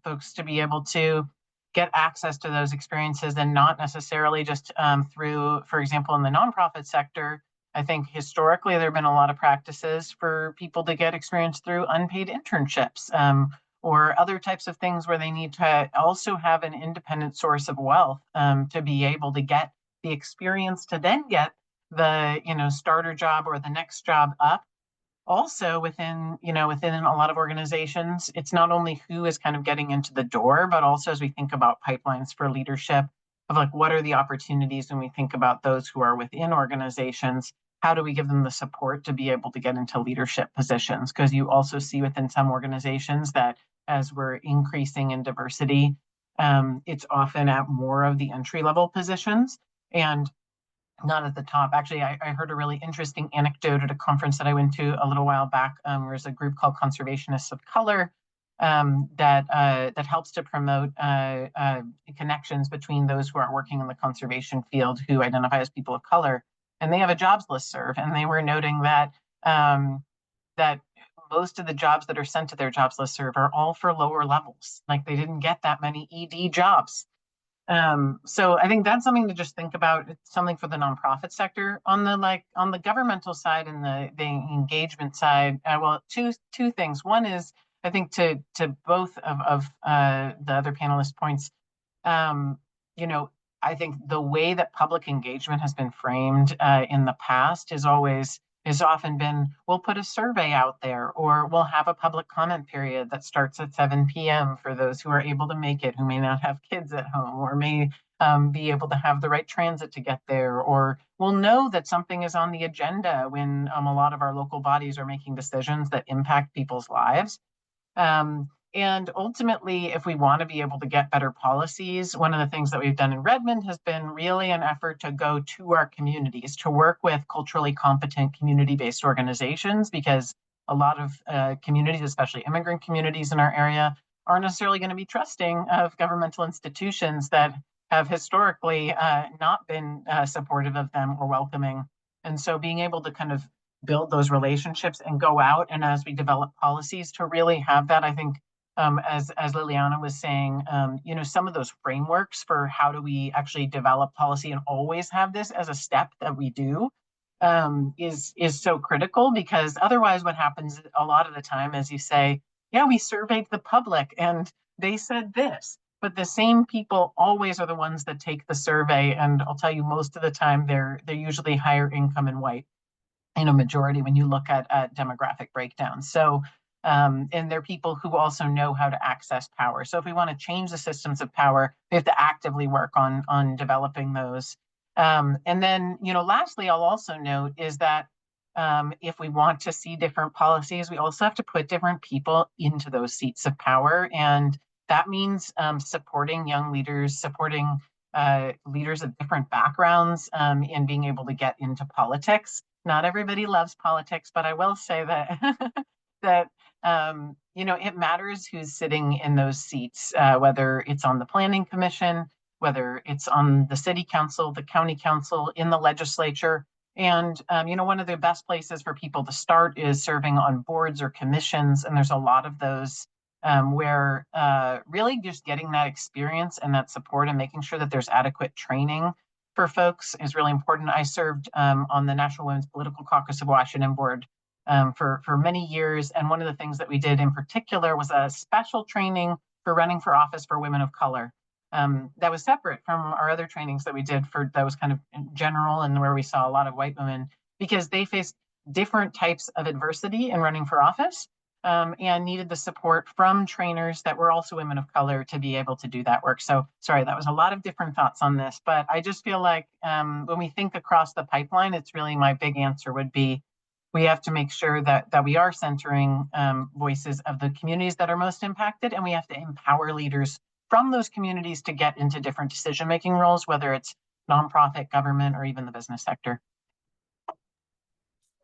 folks to be able to get access to those experiences, and not necessarily just through, for example, in the nonprofit sector. I think historically there have been a lot of practices for people to get experience through unpaid internships or other types of things where they need to also have an independent source of wealth to be able to get the experience to then get the, starter job or the next job up. Also within a lot of organizations, it's not only who is kind of getting into the door, but also as we think about pipelines for leadership of like, what are the opportunities when we think about those who are within organizations, how do we give them the support to be able to get into leadership positions? Because you also see within some organizations that as we're increasing in diversity, it's often at more of the entry level positions and not at the top. Actually, I heard a really interesting anecdote at a conference that I went to a little while back. There's a group called Conservationists of Color that helps to promote connections between those who are working in the conservation field who identify as people of color. And they have a jobs listserv, and they were noting that that most of the jobs that are sent to their jobs listserv are all for lower levels. Like they didn't get that many ED jobs. So I think that's something to just think about. It's something for the nonprofit sector. On the governmental side and the engagement side, well, two things. One is I think to both of the other panelists' points, I think the way that public engagement has been framed in the past has often been, we'll put a survey out there, or we'll have a public comment period that starts at 7 p.m. for those who are able to make it, who may not have kids at home, or may be able to have the right transit to get there, or we'll know that something is on the agenda when a lot of our local bodies are making decisions that impact people's lives. And ultimately, if we want to be able to get better policies, one of the things that we've done in Redmond has been really an effort to go to our communities, to work with culturally competent community-based organizations, because a lot of communities, especially immigrant communities in our area, aren't necessarily going to be trusting of governmental institutions that have historically not been supportive of them or welcoming. And so being able to kind of build those relationships and go out, and as we develop policies to really have that, I think, as Liliana was saying, some of those frameworks for how do we actually develop policy and always have this as a step that we do is so critical, because otherwise what happens a lot of the time, as you say, yeah, we surveyed the public and they said this, but the same people always are the ones that take the survey. And I'll tell you, most of the time they're usually higher income and white in a majority when you look at demographic breakdowns. So and they're people who also know how to access power. So if we want to change the systems of power, we have to actively work on developing those. And then, lastly, I'll also note is that if we want to see different policies, we also have to put different people into those seats of power. And that means supporting young leaders, supporting leaders of different backgrounds and being able to get into politics. Not everybody loves politics, but I will say that that it matters who's sitting in those seats, whether it's on the planning commission, whether it's on the city council, the county council, in the legislature. And, one of the best places for people to start is serving on boards or commissions. And there's a lot of those where really just getting that experience and that support and making sure that there's adequate training for folks is really important. I served on the National Women's Political Caucus of Washington board for many years. And one of the things that we did in particular was a special training for running for office for women of color. That was separate from our other trainings that we did that was kind of general and where we saw a lot of white women, because they faced different types of adversity in running for office and needed the support from trainers that were also women of color to be able to do that work. So sorry, that was a lot of different thoughts on this, but I just feel like when we think across the pipeline, it's really my big answer would be, we have to make sure that we are centering voices of the communities that are most impacted, and we have to empower leaders from those communities to get into different decision-making roles, whether it's nonprofit, government, or even the business sector.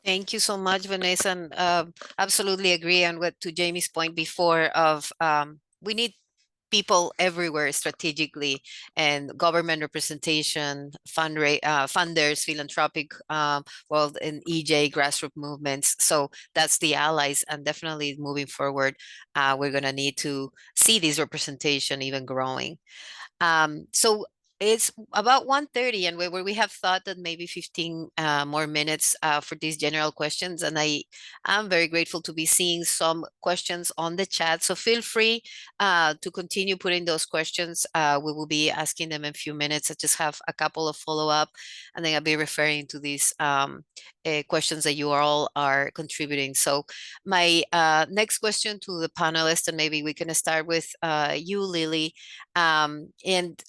Thank you so much, Vanessa. And absolutely agree on to Jamie's point before of we need people everywhere strategically, and government representation, funders, philanthropic world, and EJ grassroots movements. So that's the allies, and definitely moving forward, we're going to need to see this representation even growing. So It's about 1:30, and where we have thought that maybe 15 more minutes for these general questions. And I am very grateful to be seeing some questions on the chat. So feel free to continue putting those questions. We will be asking them in a few minutes. I just have a couple of follow-up, and then I'll be referring to these questions that you all are contributing. So my next question to the panelists, and maybe we can start with you, Lily. And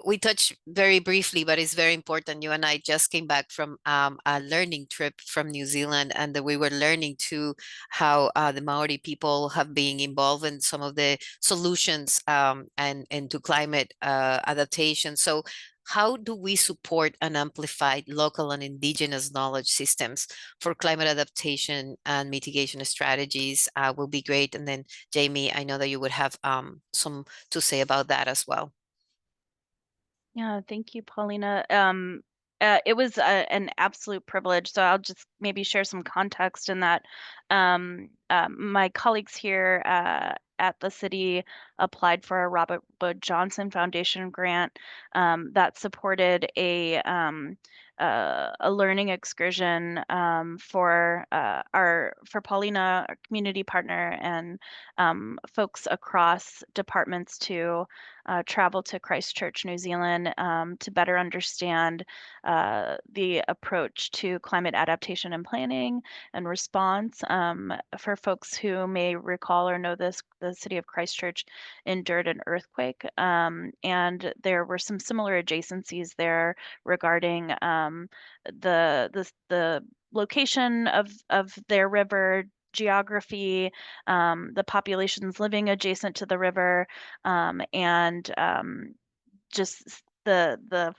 we touched very briefly, but it's very important. You and I just came back from a learning trip from New Zealand, and that we were learning too how the Maori people have been involved in some of the solutions and to climate adaptation. So how do we support and amplify local and indigenous knowledge systems for climate adaptation and mitigation strategies will be great. And then Jamie, I know that you would have some to say about that as well. Yeah, thank you, Paulina. It was an absolute privilege. So I'll just maybe share some context in that. My colleagues here at the city applied for a Robert Wood Johnson Foundation grant that supported a learning excursion for Paulina, our community partner, and folks across departments to travel to Christchurch, New Zealand, to better understand the approach to climate adaptation and planning and response. For folks who may recall or know this, the city of Christchurch endured an earthquake, and there were some similar adjacencies there regarding the location of their river, geography, the populations living adjacent to the river, and just the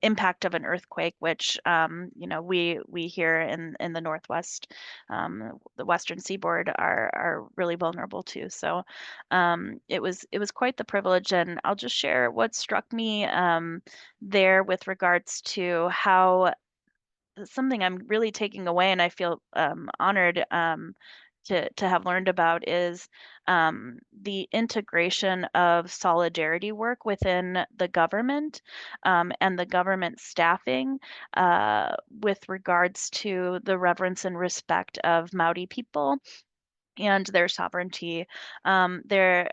impact of an earthquake, which we here in the Northwest, the Western Seaboard are really vulnerable to. So it was quite the privilege, and I'll just share what struck me there with regards to how something I'm really taking away, and I feel honored to have learned about is the integration of solidarity work within the government and the government staffing with regards to the reverence and respect of Maori people and their sovereignty. Their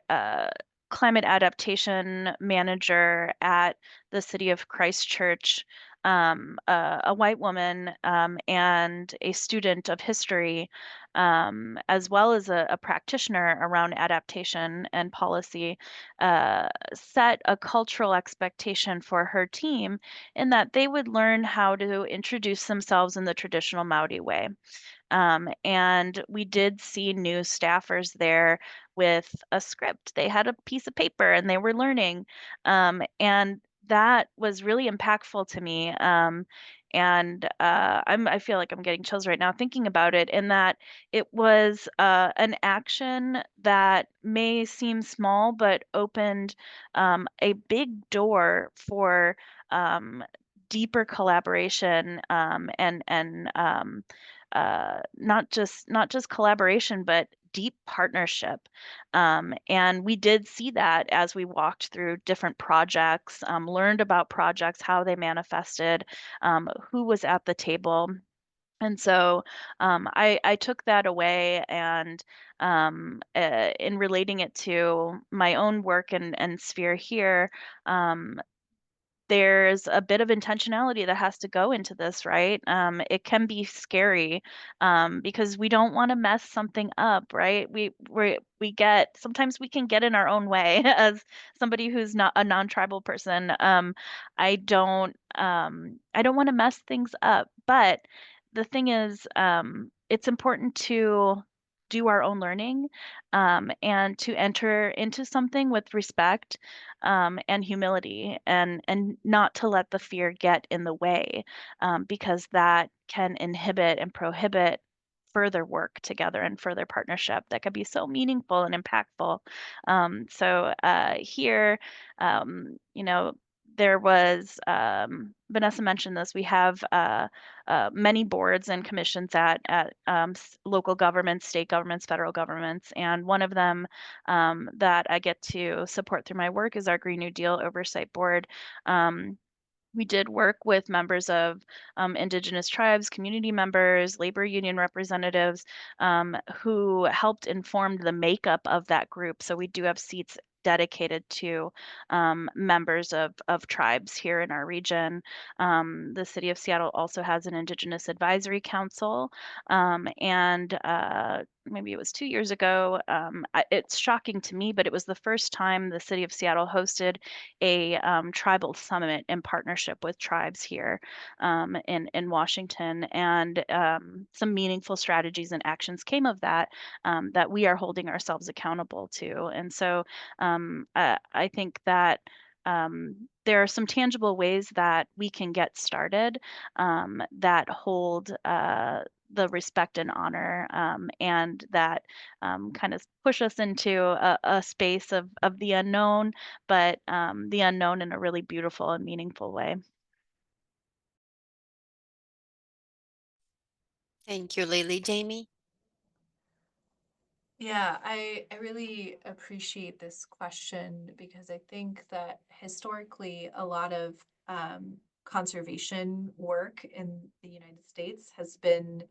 climate adaptation manager at the city of Christchurch, a white woman and a student of history, as well as a practitioner around adaptation and policy, set a cultural expectation for her team in that they would learn how to introduce themselves in the traditional Maori way. And we did see new staffers there with a script. They had a piece of paper and they were learning. And that was really impactful to me. And I feel like I'm getting chills right now thinking about it, in that it was an action that may seem small, but opened a big door for deeper collaboration and not just collaboration, but deep partnership. And we did see that as we walked through different projects, learned about projects, how they manifested, who was at the table. And so I took that away, and in relating it to my own work and sphere here, there's a bit of intentionality that has to go into this, right? It can be scary because we don't want to mess something up, right? We get, sometimes we can get in our own way. As somebody who's not a non-tribal person, I don't want to mess things up. But the thing is, it's important to do our own learning and to enter into something with respect and humility, and not to let the fear get in the way, because that can inhibit and prohibit further work together and further partnership that could be so meaningful and impactful. So here, there was, Vanessa mentioned this, we have many boards and commissions at local governments, state governments, federal governments, and one of them that I get to support through my work is our Green New Deal Oversight Board. We did work with members of Indigenous tribes, community members, labor union representatives who helped inform the makeup of that group. So we do have seats dedicated to members of tribes here in our region. The city of Seattle also has an Indigenous Advisory Council, and maybe it was 2 years ago. It's shocking to me, but it was the first time the city of Seattle hosted a tribal summit in partnership with tribes here in Washington, and some meaningful strategies and actions came of that that we are holding ourselves accountable to. And so I think that there are some tangible ways that we can get started that hold the respect and honor and that kind of push us into a space of the unknown, but the unknown in a really beautiful and meaningful way. Thank you, Lily. Jamie? Yeah, I really appreciate this question because I think that historically a lot of conservation work in the United States has been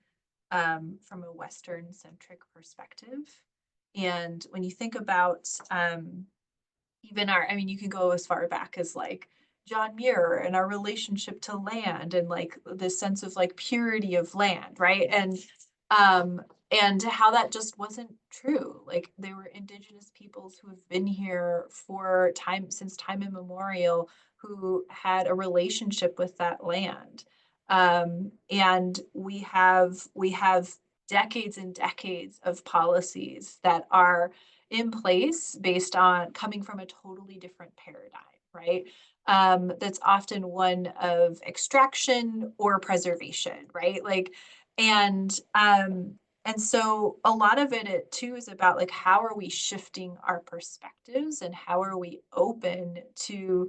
from a Western centric perspective. And when you think about even I mean, you can go as far back as like John Muir and our relationship to land and like this sense of like purity of land, right? And how that just wasn't true. Like they were indigenous peoples who have been here for since time immemorial, who had a relationship with that land. And we have decades and decades of policies that are in place based on coming from a totally different paradigm, right? That's often one of extraction or preservation, right? Like, and so a lot of it too is about like how are we shifting our perspectives and how are we open to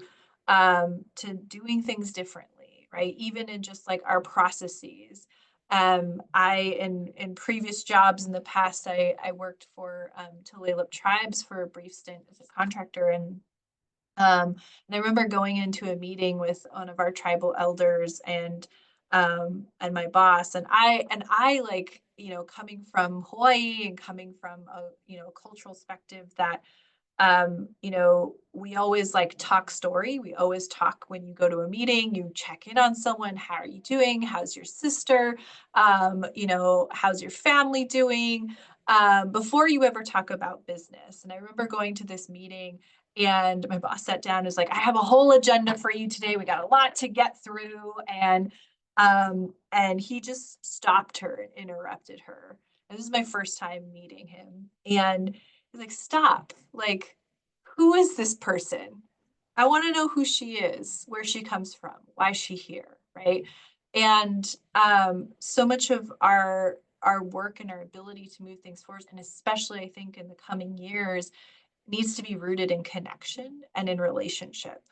doing things differently, right? Even in just like our processes. I in previous jobs in the past, I worked for Tulalip Tribes for a brief stint as a contractor, and I remember going into a meeting with one of our tribal elders and my boss, and I like, you know, coming from Hawaii and coming from a, you know, cultural perspective that you know, we always like talk story. We always talk when you go to a meeting, you check in on someone. How are you doing? How's your sister? You know, how's your family doing? Before you ever talk about business. And I remember going to this meeting and my boss sat down and was like, I have a whole agenda for you today. We got a lot to get through. And he just stopped her and interrupted her. And this is my first time meeting him. And he's like, stop. Like, who is this person? I want to know who she is, where she comes from, why is she here, right? And so much of our work and our ability to move things forward, and especially I think in the coming years, needs to be rooted in connection and in relationship.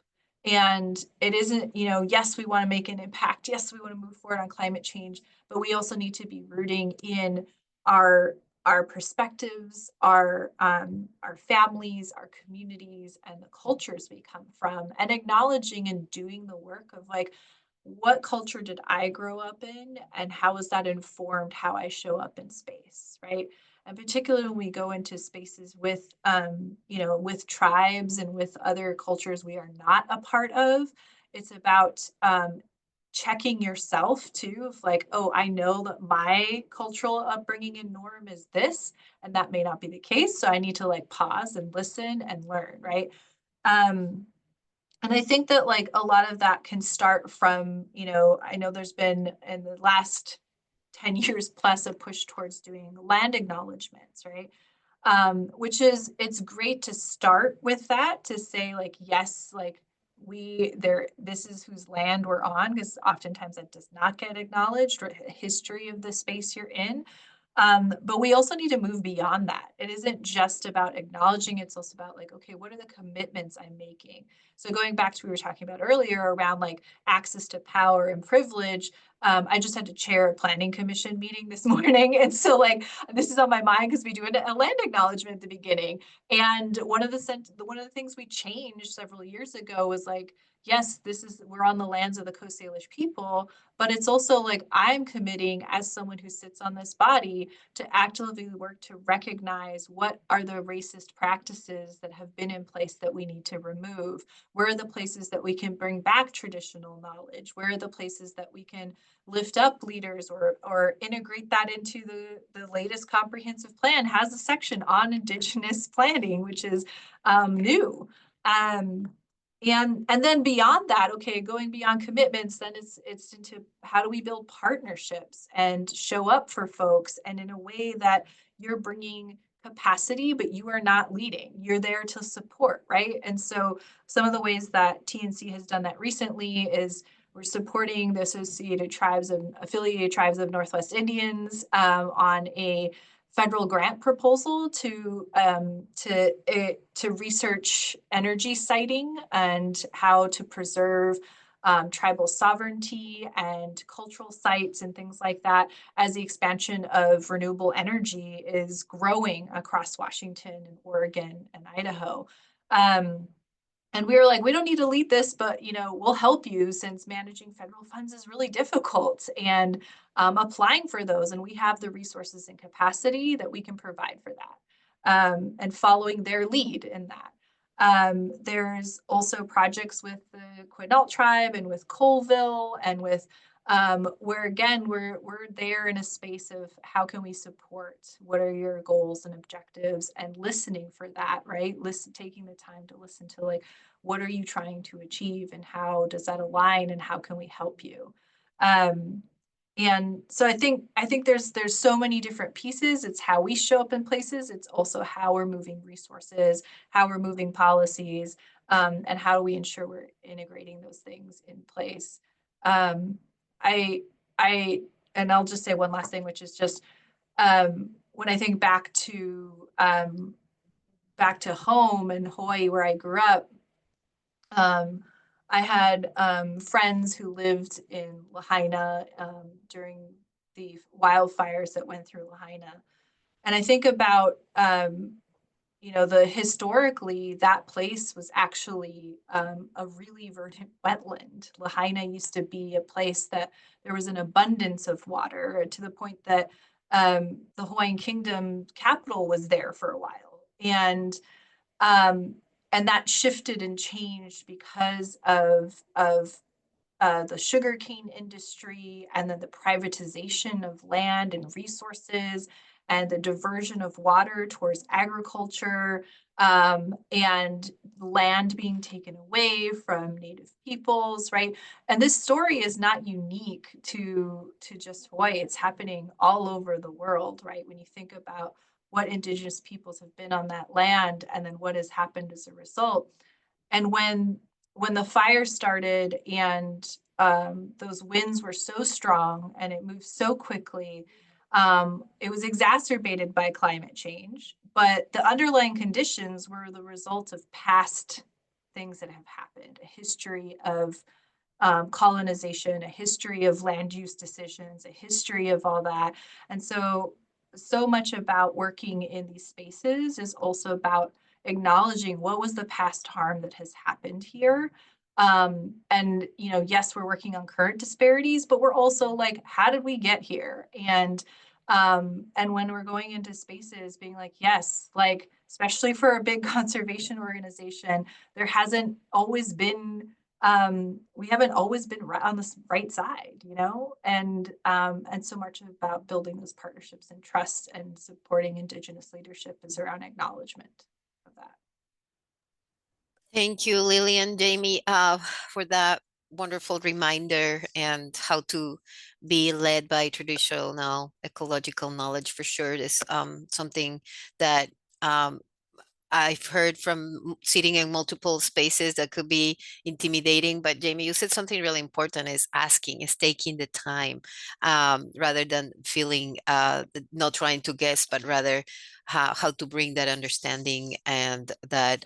And it isn't, you know, yes, we want to make an impact. Yes, we want to move forward on climate change, but we also need to be rooting in our perspectives, our families, our communities, and the cultures we come from, and acknowledging and doing the work of like, what culture did I grow up in, and how has that informed how I show up in space, right? And particularly when we go into spaces with, you know, with tribes and with other cultures we are not a part of, it's about checking yourself too, of like, oh, I know that my cultural upbringing and norm is this, and that may not be the case. So I need to like pause and listen and learn, right? And I think that like a lot of that can start from, you know, I know there's been in the last 10 years plus a push towards doing land acknowledgements, right? Which is, it's great to start with that, to say like, yes, like this is whose land we're on, because oftentimes that does not get acknowledged, or history of the space you're in. But we also need to move beyond that. It isn't just about acknowledging, it's also about like, okay, what are the commitments I'm making? So going back to what we were talking about earlier around like access to power and privilege, I just had to chair a planning commission meeting this morning. And so like, this is on my mind because we do a land acknowledgement at the beginning. And one of the things we changed several years ago was like, yes, we're on the lands of the Coast Salish people, but it's also like I'm committing as someone who sits on this body to actively work to recognize what are the racist practices that have been in place that we need to remove. Where are the places that we can bring back traditional knowledge? Where are the places that we can lift up leaders or integrate that into the latest comprehensive plan has a section on Indigenous planning, which is new. And then beyond that, okay, going beyond commitments, then it's into how do we build partnerships and show up for folks, and in a way that you're bringing capacity, but you are not leading. You're there to support, right? And so some of the ways that TNC has done that recently is we're supporting the Affiliated Tribes of Northwest Indians on a federal grant proposal to research energy siting and how to preserve tribal sovereignty and cultural sites and things like that as the expansion of renewable energy is growing across Washington and Oregon and Idaho. And we were like, we don't need to lead this, but we'll help you since managing federal funds is really difficult and applying for those. And we have the resources and capacity that we can provide for that and following their lead in that. There's also projects with the Quinault tribe and with Colville and with where again, we're there in a space of how can we support, what are your goals and objectives, and listening for that, right? Taking the time to listen to like, what are you trying to achieve and how does that align and how can we help you? And so I think there's so many different pieces. It's how we show up in places. It's also how we're moving resources, how we're moving policies, and how do we ensure we're integrating those things in place. And I'll just say one last thing, which is just when I think back to home in Hawaii where I grew up, I had friends who lived in Lahaina during the wildfires that went through Lahaina. And I think about historically that place was actually a really verdant wetland. Lahaina used to be a place that there was an abundance of water to the point that the Hawaiian Kingdom capital was there for a while. And that shifted and changed because of the sugarcane industry and then the privatization of land and resources and the diversion of water towards agriculture and land being taken away from Native peoples, right? And this story is not unique to just Hawaii. It's happening all over the world, right? When you think about what Indigenous peoples have been on that land and then what has happened as a result. And when the fire started and those winds were so strong and it moved so quickly, it was exacerbated by climate change, but the underlying conditions were the result of past things that have happened, a history of colonization, a history of land use decisions, a history of all that. And so much about working in these spaces is also about acknowledging what was the past harm that has happened here. And yes, we're working on current disparities, but we're also like, how did we get here? And when we're going into spaces being like, yes, like, especially for a big conservation organization, there hasn't always been, we haven't always been on the right side, and so much about building those partnerships and trust and supporting Indigenous leadership is around acknowledgement of that. Thank you, Lillian, Jamie, for that wonderful reminder and how to be led by traditional ecological knowledge. For sure is something that I've heard from sitting in multiple spaces that could be intimidating, but Jamie, you said something really important is asking, is taking the time, rather than feeling not trying to guess, but rather how to bring that understanding and that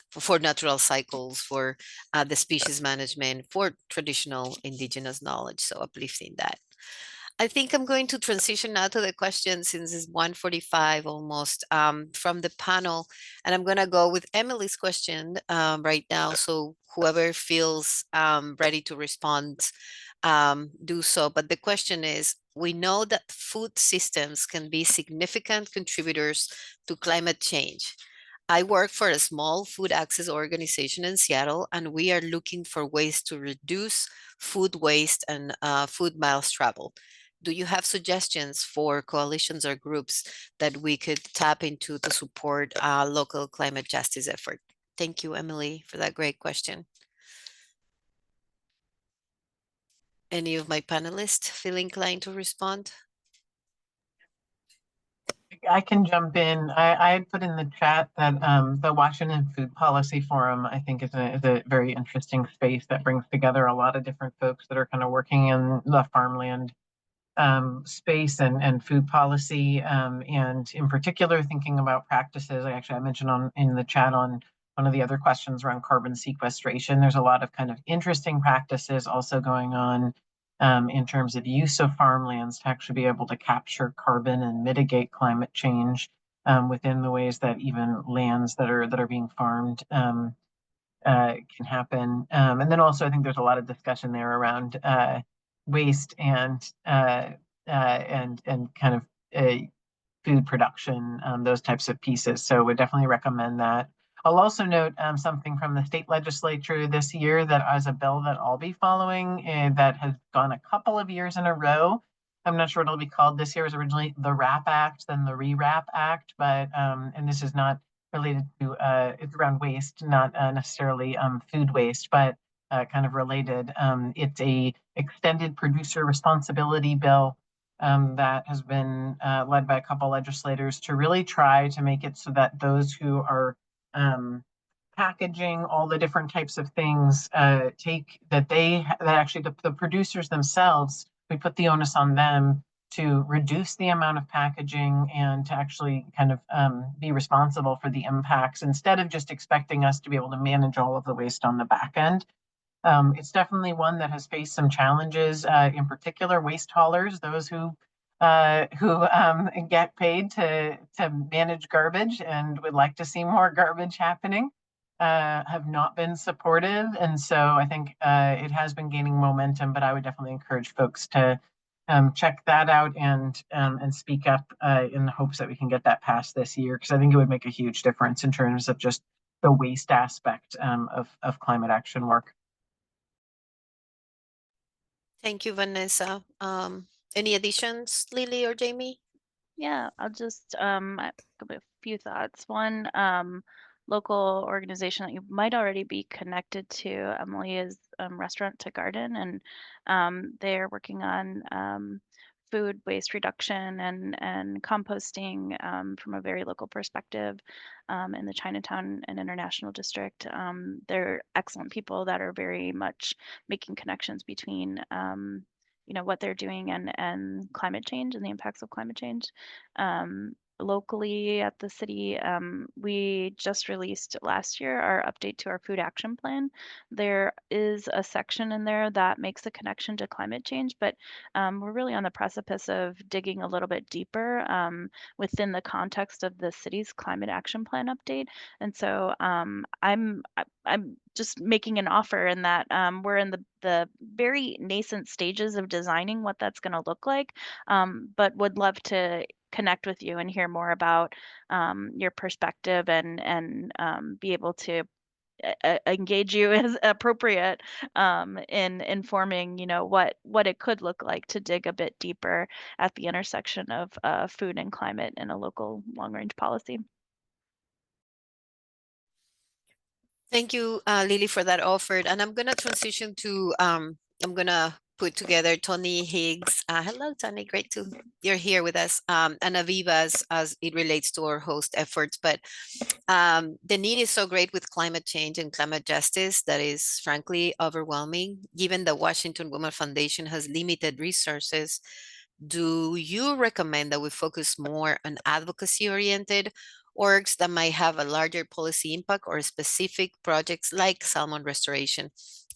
for natural cycles, for the species management, for traditional indigenous knowledge. So uplifting that. I think I'm going to transition now to the question since it's 1:45 almost from the panel. And I'm going to go with Emily's question right now. So whoever feels ready to respond, do so. But the question is, we know that food systems can be significant contributors to climate change. I work for a small food access organization in Seattle, and we are looking for ways to reduce food waste and food miles traveled. Do you have suggestions for coalitions or groups that we could tap into to support local climate justice effort? Thank you, Emily, for that great question. Any of my panelists feel inclined to respond? I can jump in. I had put in the chat that the Washington Food Policy Forum, I think, is a very interesting space that brings together a lot of different folks that are kind of working in the farmland space and food policy, and in particular thinking about practices. I mentioned in the chat on one of the other questions around carbon sequestration. There's a lot of kind of interesting practices also going on in terms of use of farmlands to actually be able to capture carbon and mitigate climate change within the ways that even lands that are being farmed can happen. And then also I think there's a lot of discussion there around waste and kind of food production, those types of pieces. So would definitely recommend that. I'll also note something from the state legislature this year that as a bill that I'll be following that has gone a couple of years in a row. I'm not sure what it'll be called this year. It was originally the RAP Act, then the REWRAP Act, but and this is not related to it's around waste, not necessarily food waste, but kind of related. It's a extended producer responsibility bill that has been led by a couple legislators to really try to make it so that those who are packaging all the different types of things that actually the producers themselves, we put the onus on them to reduce the amount of packaging and to actually kind of be responsible for the impacts instead of just expecting us to be able to manage all of the waste on the back end. It's definitely one that has faced some challenges, in particular waste haulers, those who get paid to manage garbage and would like to see more garbage happening, have not been supportive. And so I think it has been gaining momentum, but I would definitely encourage folks to check that out and speak up in the hopes that we can get that passed this year, because I think it would make a huge difference in terms of just the waste aspect of climate action work. Thank you, Vanessa. Any additions, Lily or Jamie? Yeah, I'll just a few thoughts. One, local organization that you might already be connected to, Emily, is Restaurant to Garden, and they're working on food waste reduction and composting from a very local perspective in the Chinatown and International District. They're excellent people that are very much making connections between what they're doing and climate change and the impacts of climate change. Locally at the city, we just released last year our update to our food action plan. There is a section in there that makes a connection to climate change, but we're really on the precipice of digging a little bit deeper within the context of the city's climate action plan update. And so I'm just making an offer in that we're in the very nascent stages of designing what that's going to look like, but would love to connect with you and hear more about your perspective and be able to engage you as appropriate in informing, what it could look like to dig a bit deeper at the intersection of food and climate in a local long-range policy. Thank you, Lily, for that offer. And I'm going to transition to, I'm going to put together Tony Higgs. Hello, Tony. Great to you're here with us. And Aviva as it relates to our host efforts. But the need is so great with climate change and climate justice that is frankly overwhelming. Given the Washington Women Foundation has limited resources, do you recommend that we focus more on advocacy-oriented orgs that might have a larger policy impact or specific projects like salmon restoration?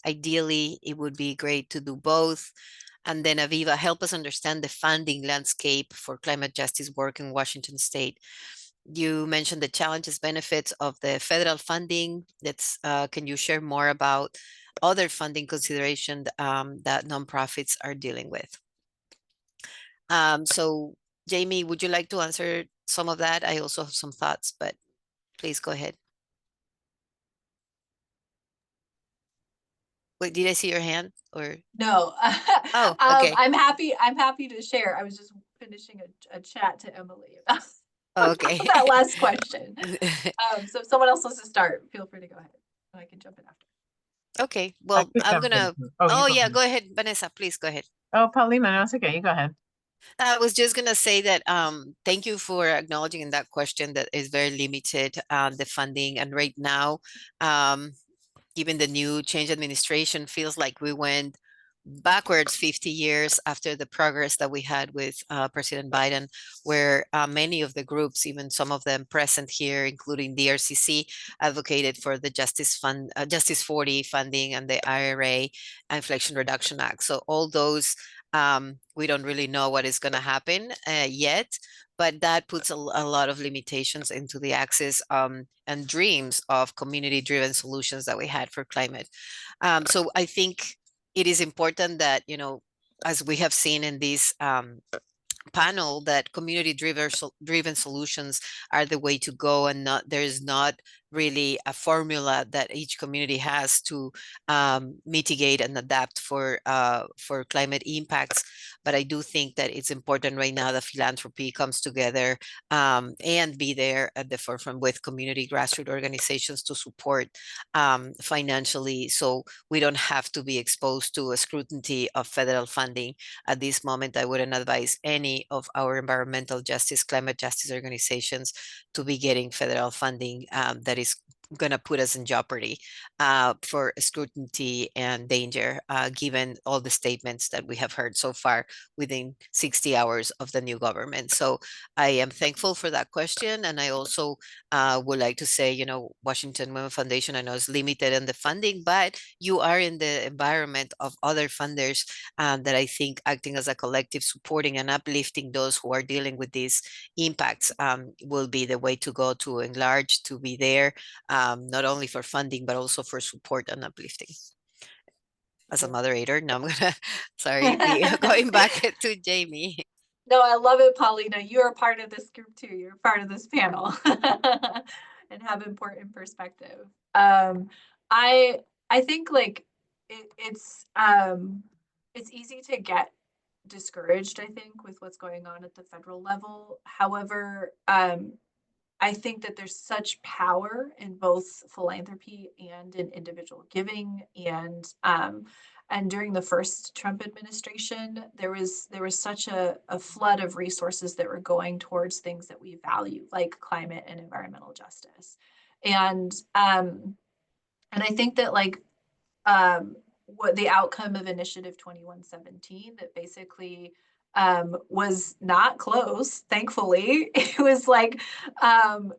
Ideally, it would be great to do both. And then Aviva, help us understand the funding landscape for climate justice work in Washington State. You mentioned the challenges, benefits of the federal funding. Can you share more about other funding considerations that nonprofits are dealing with? So Jamie, would you like to answer some of that? I also have some thoughts, but please go ahead. Wait, did I see your hand or? No. Oh, okay. I'm happy to share. I was just finishing a chat to Emily about Okay. that last question. So if someone else wants to start, feel free to go ahead and I can jump in after. Okay, well, I'm gonna, Oh, yeah, go ahead, Vanessa, please go ahead. Oh, Paulina, no, it's okay. You go ahead. I was just gonna say that thank you for acknowledging in that question that is very limited the funding, and right now given the new change administration, feels like we went backwards 50 years after the progress that we had with President Biden, where many of the groups, even some of them present here, including DRCC, advocated for the Justice 40 funding and the IRA, Inflation Reduction Act. So all those, we don't really know what is going to happen yet, but that puts a lot of limitations into the access and dreams of community-driven solutions that we had for climate. So I think it is important that, as we have seen in this panel, that community-driven solutions are the way to go, and there is not really a formula that each community has to mitigate and adapt for climate impacts. But I do think that it's important right now that philanthropy comes together and be there at the forefront with community grassroots organizations to support financially, so we don't have to be exposed to a scrutiny of federal funding. At this moment, I wouldn't advise any of our environmental justice, climate justice organizations to be getting federal funding that is going to put us in jeopardy for scrutiny and danger, given all the statements that we have heard so far within 60 hours of the new government. So I am thankful for that question. And I also would like to say, Washington Women Foundation, I know is limited in the funding, but you are in the environment of other funders that I think acting as a collective, supporting and uplifting those who are dealing with these impacts will be the way to go, to enlarge, to be there, not only for funding, but also for support and uplifting. As a moderator, now I'm gonna, sorry, going back to Jamie. No, I love it, Paulina. You're a part of this group too. You're a part of this panel and have important perspective. I think like it's easy to get discouraged, I think, with what's going on at the federal level. However, I think that there's such power in both philanthropy and in individual giving, and during the first Trump administration, there was such a flood of resources that were going towards things that we value, like climate and environmental justice, and I think that what the outcome of Initiative 2117, that basically was not close, thankfully. It was like,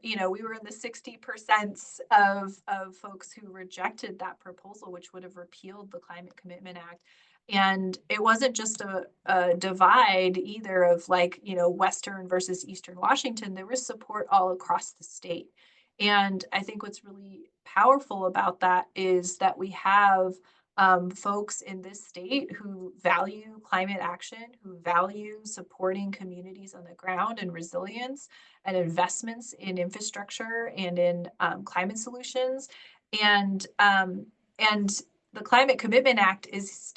we were in the 60% of folks who rejected that proposal, which would have repealed the Climate Commitment Act. And it wasn't just a divide either of Western versus Eastern Washington. There was support all across the state. And I think what's really powerful about that is that we have folks in this state who value climate action, who value supporting communities on the ground and resilience and investments in infrastructure and in climate solutions. And the Climate Commitment Act is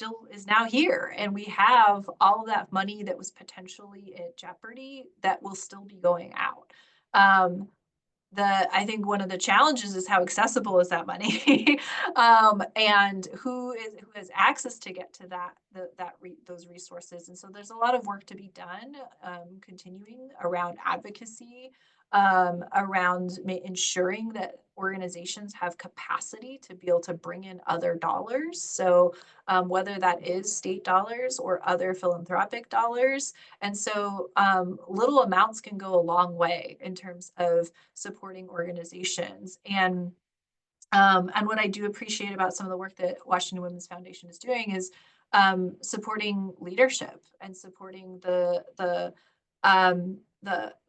now here, and we have all of that money that was potentially at jeopardy that will still be going out. I think one of the challenges is how accessible is that money, and who has access to get to those resources. And so there's a lot of work to be done, continuing around advocacy, around ensuring that organizations have capacity to be able to bring in other dollars. So whether that is state dollars or other philanthropic dollars. And so little amounts can go a long way in terms of supporting organizations. And what I do appreciate about some of the work that Washington Women's Foundation is doing is supporting leadership and supporting the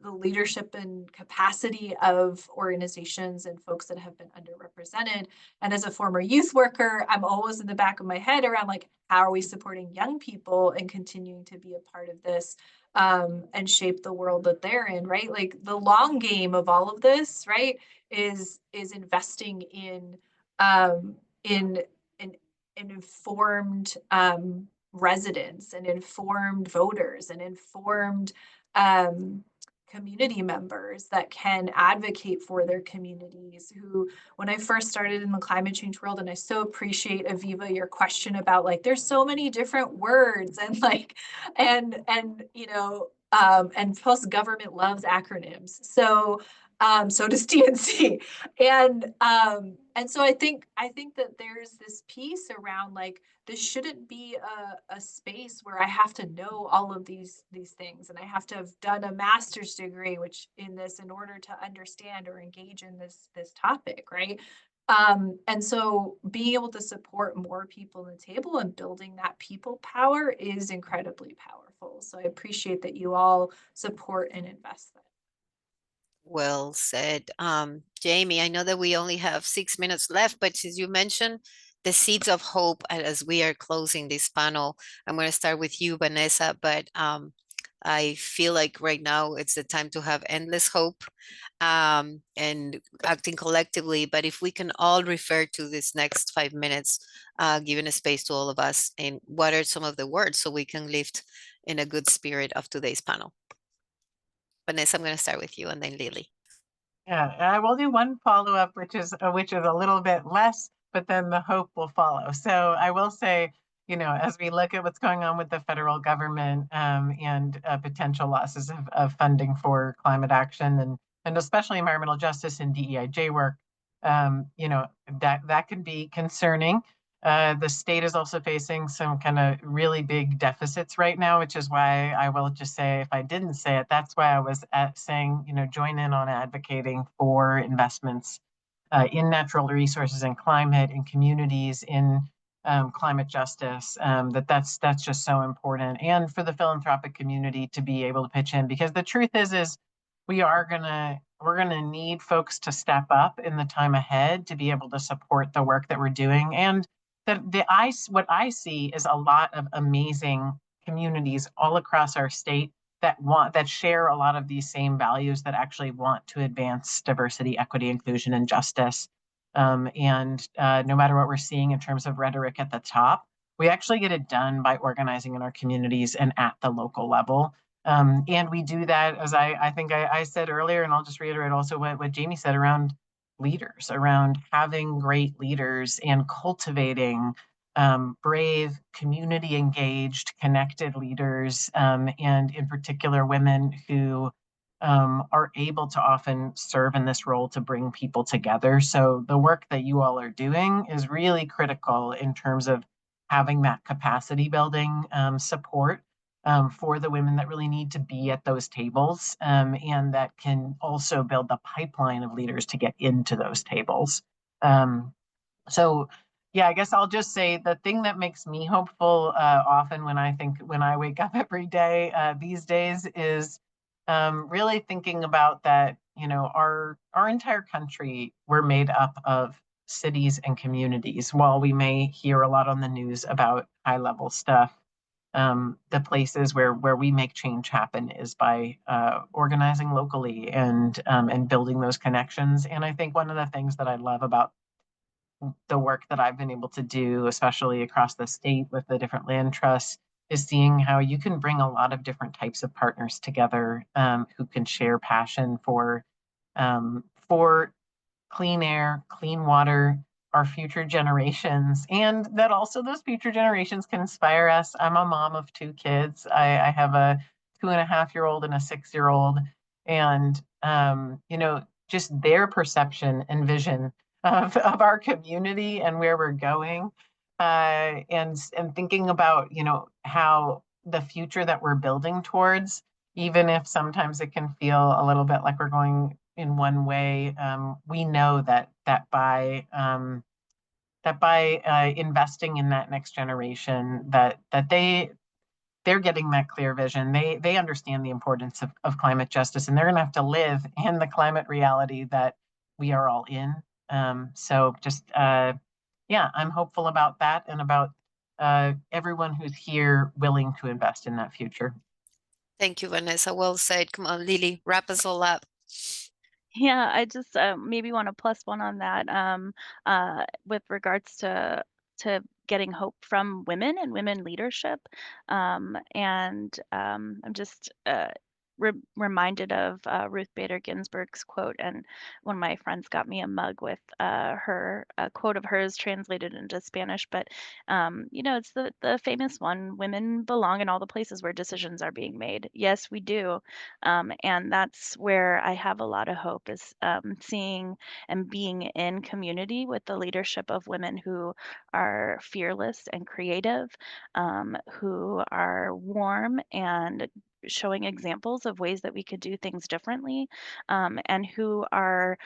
leadership and capacity of organizations and folks that have been underrepresented. And as a former youth worker, I'm always in the back of my head around like, how are we supporting young people and continuing to be a part of this and shape the world that they're in, right? Like the long game of all of this, right, is investing in informed residents and informed voters and informed community members that can advocate for their communities. Who, when I first started in the climate change world, and I so appreciate, Aviva, your question about like, there's so many different words and like, and you know, and plus government loves acronyms. So so does DNC. And so I think that there's this piece around like, this shouldn't be a space where I have to know all of these things, and I have to have done a master's degree in order to understand or engage in this topic, right? And so being able to support more people on the table and building that people power is incredibly powerful. So I appreciate that you all support and invest that. Well said. Jamie, I know that we only have 6 minutes left, but since you mentioned the seeds of hope as we are closing this panel, I'm going to start with you, Vanessa, but I feel like right now it's the time to have endless hope and acting collectively. But if we can all refer to this next 5 minutes, giving a space to all of us, and what are some of the words so we can lift in a good spirit of today's panel? Vanessa, I'm going to start with you and then Lily. Yeah, I will do one follow-up, which is a little bit less, but then the hope will follow. So I will say, you know, as we look at what's going on with the federal government and potential losses of funding for climate action and especially environmental justice and DEIJ work, you know, that can be concerning. The state is also facing some kind of really big deficits right now, which is why I will just say, if I didn't say it, that's why I was saying, you know, join in on advocating for investments in natural resources and climate, in communities, in climate justice. That's just so important, and for the philanthropic community to be able to pitch in, because the truth is we're gonna need folks to step up in the time ahead to be able to support the work that we're doing. And what I see is a lot of amazing communities all across our state that share a lot of these same values, that actually want to advance diversity, equity, inclusion, and justice. And no matter what we're seeing in terms of rhetoric at the top, we actually get it done by organizing in our communities and at the local level. And we do that, as I think I said earlier, and I'll just reiterate also what Jamie said around leaders, around having great leaders and cultivating brave, community engaged, connected leaders, and in particular women who are able to often serve in this role to bring people together. So the work that you all are doing is really critical in terms of having that capacity building support for the women that really need to be at those tables, and that can also build the pipeline of leaders to get into those tables. So yeah, I guess I'll just say the thing that makes me hopeful often when I wake up every day these days is really thinking about that, you know, our entire country, we're made up of cities and communities. While we may hear a lot on the news about high level stuff, the places where we make change happen is by organizing locally and building those connections. And I think one of the things that I love about the work that I've been able to do, especially across the state with the different land trusts, is seeing how you can bring a lot of different types of partners together who can share passion for for clean air, clean water, our future generations, and that also those future generations can inspire us. I'm a mom of 2 kids. I have a 2.5-year-old and a 6-year-old, and just their perception and vision of our community and where we're going, and thinking about how the future that we're building towards, even if sometimes it can feel a little bit like we're going in one way, we know that by investing in that next generation, that they're getting that clear vision. They understand the importance of climate justice, and they're going to have to live in the climate reality that we are all in. So just I'm hopeful about that, and about everyone who's here willing to invest in that future. Thank you, Vanessa. Well said. Come on, Lily, wrap us all up. Yeah, I just maybe want to plus one on that with regards to getting hope from women and women leadership. I'm just reminded of Ruth Bader Ginsburg's quote, and one of my friends got me a mug with a quote of hers translated into Spanish, but it's the famous one: women belong in all the places where decisions are being made. Yes, we do. And that's where I have a lot of hope, is seeing and being in community with the leadership of women who are fearless and creative, who are warm and showing examples of ways that we could do things differently, and who are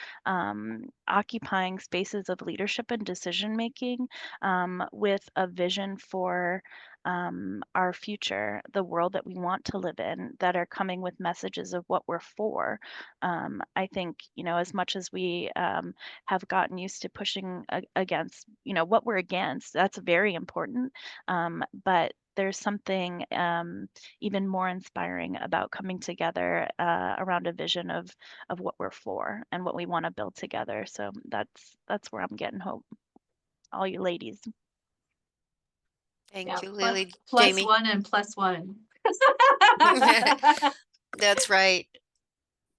occupying spaces of leadership and decision making, with a vision for our future, the world that we want to live in, that are coming with messages of what we're for. I think, as much as we have gotten used to pushing against, what we're against, that's very important. But there's something even more inspiring about coming together around a vision of what we're for and what we want to build together. So that's where I'm getting hope. All you ladies. Thank you, Lily. Plus Jamie. one and plus one. That's right.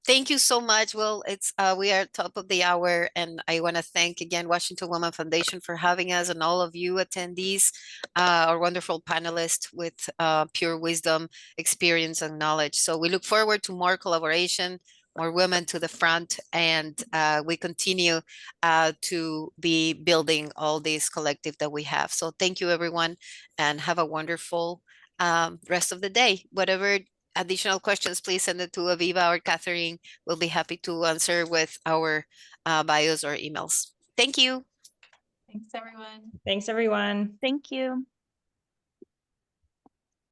Thank you so much. Well, it's we are top of the hour, and I want to thank again Washington Women Foundation for having us, and all of you attendees, our wonderful panelists with pure wisdom, experience, and knowledge. So we look forward to more collaboration, more women to the front, and we continue to be building all this collective that we have. So thank you, everyone, and have a wonderful rest of the day. Whatever additional questions, please send it to Aviva or Catherine. We'll be happy to answer with our bios or emails. Thank you. Thanks, everyone. Thanks, everyone. Thank you.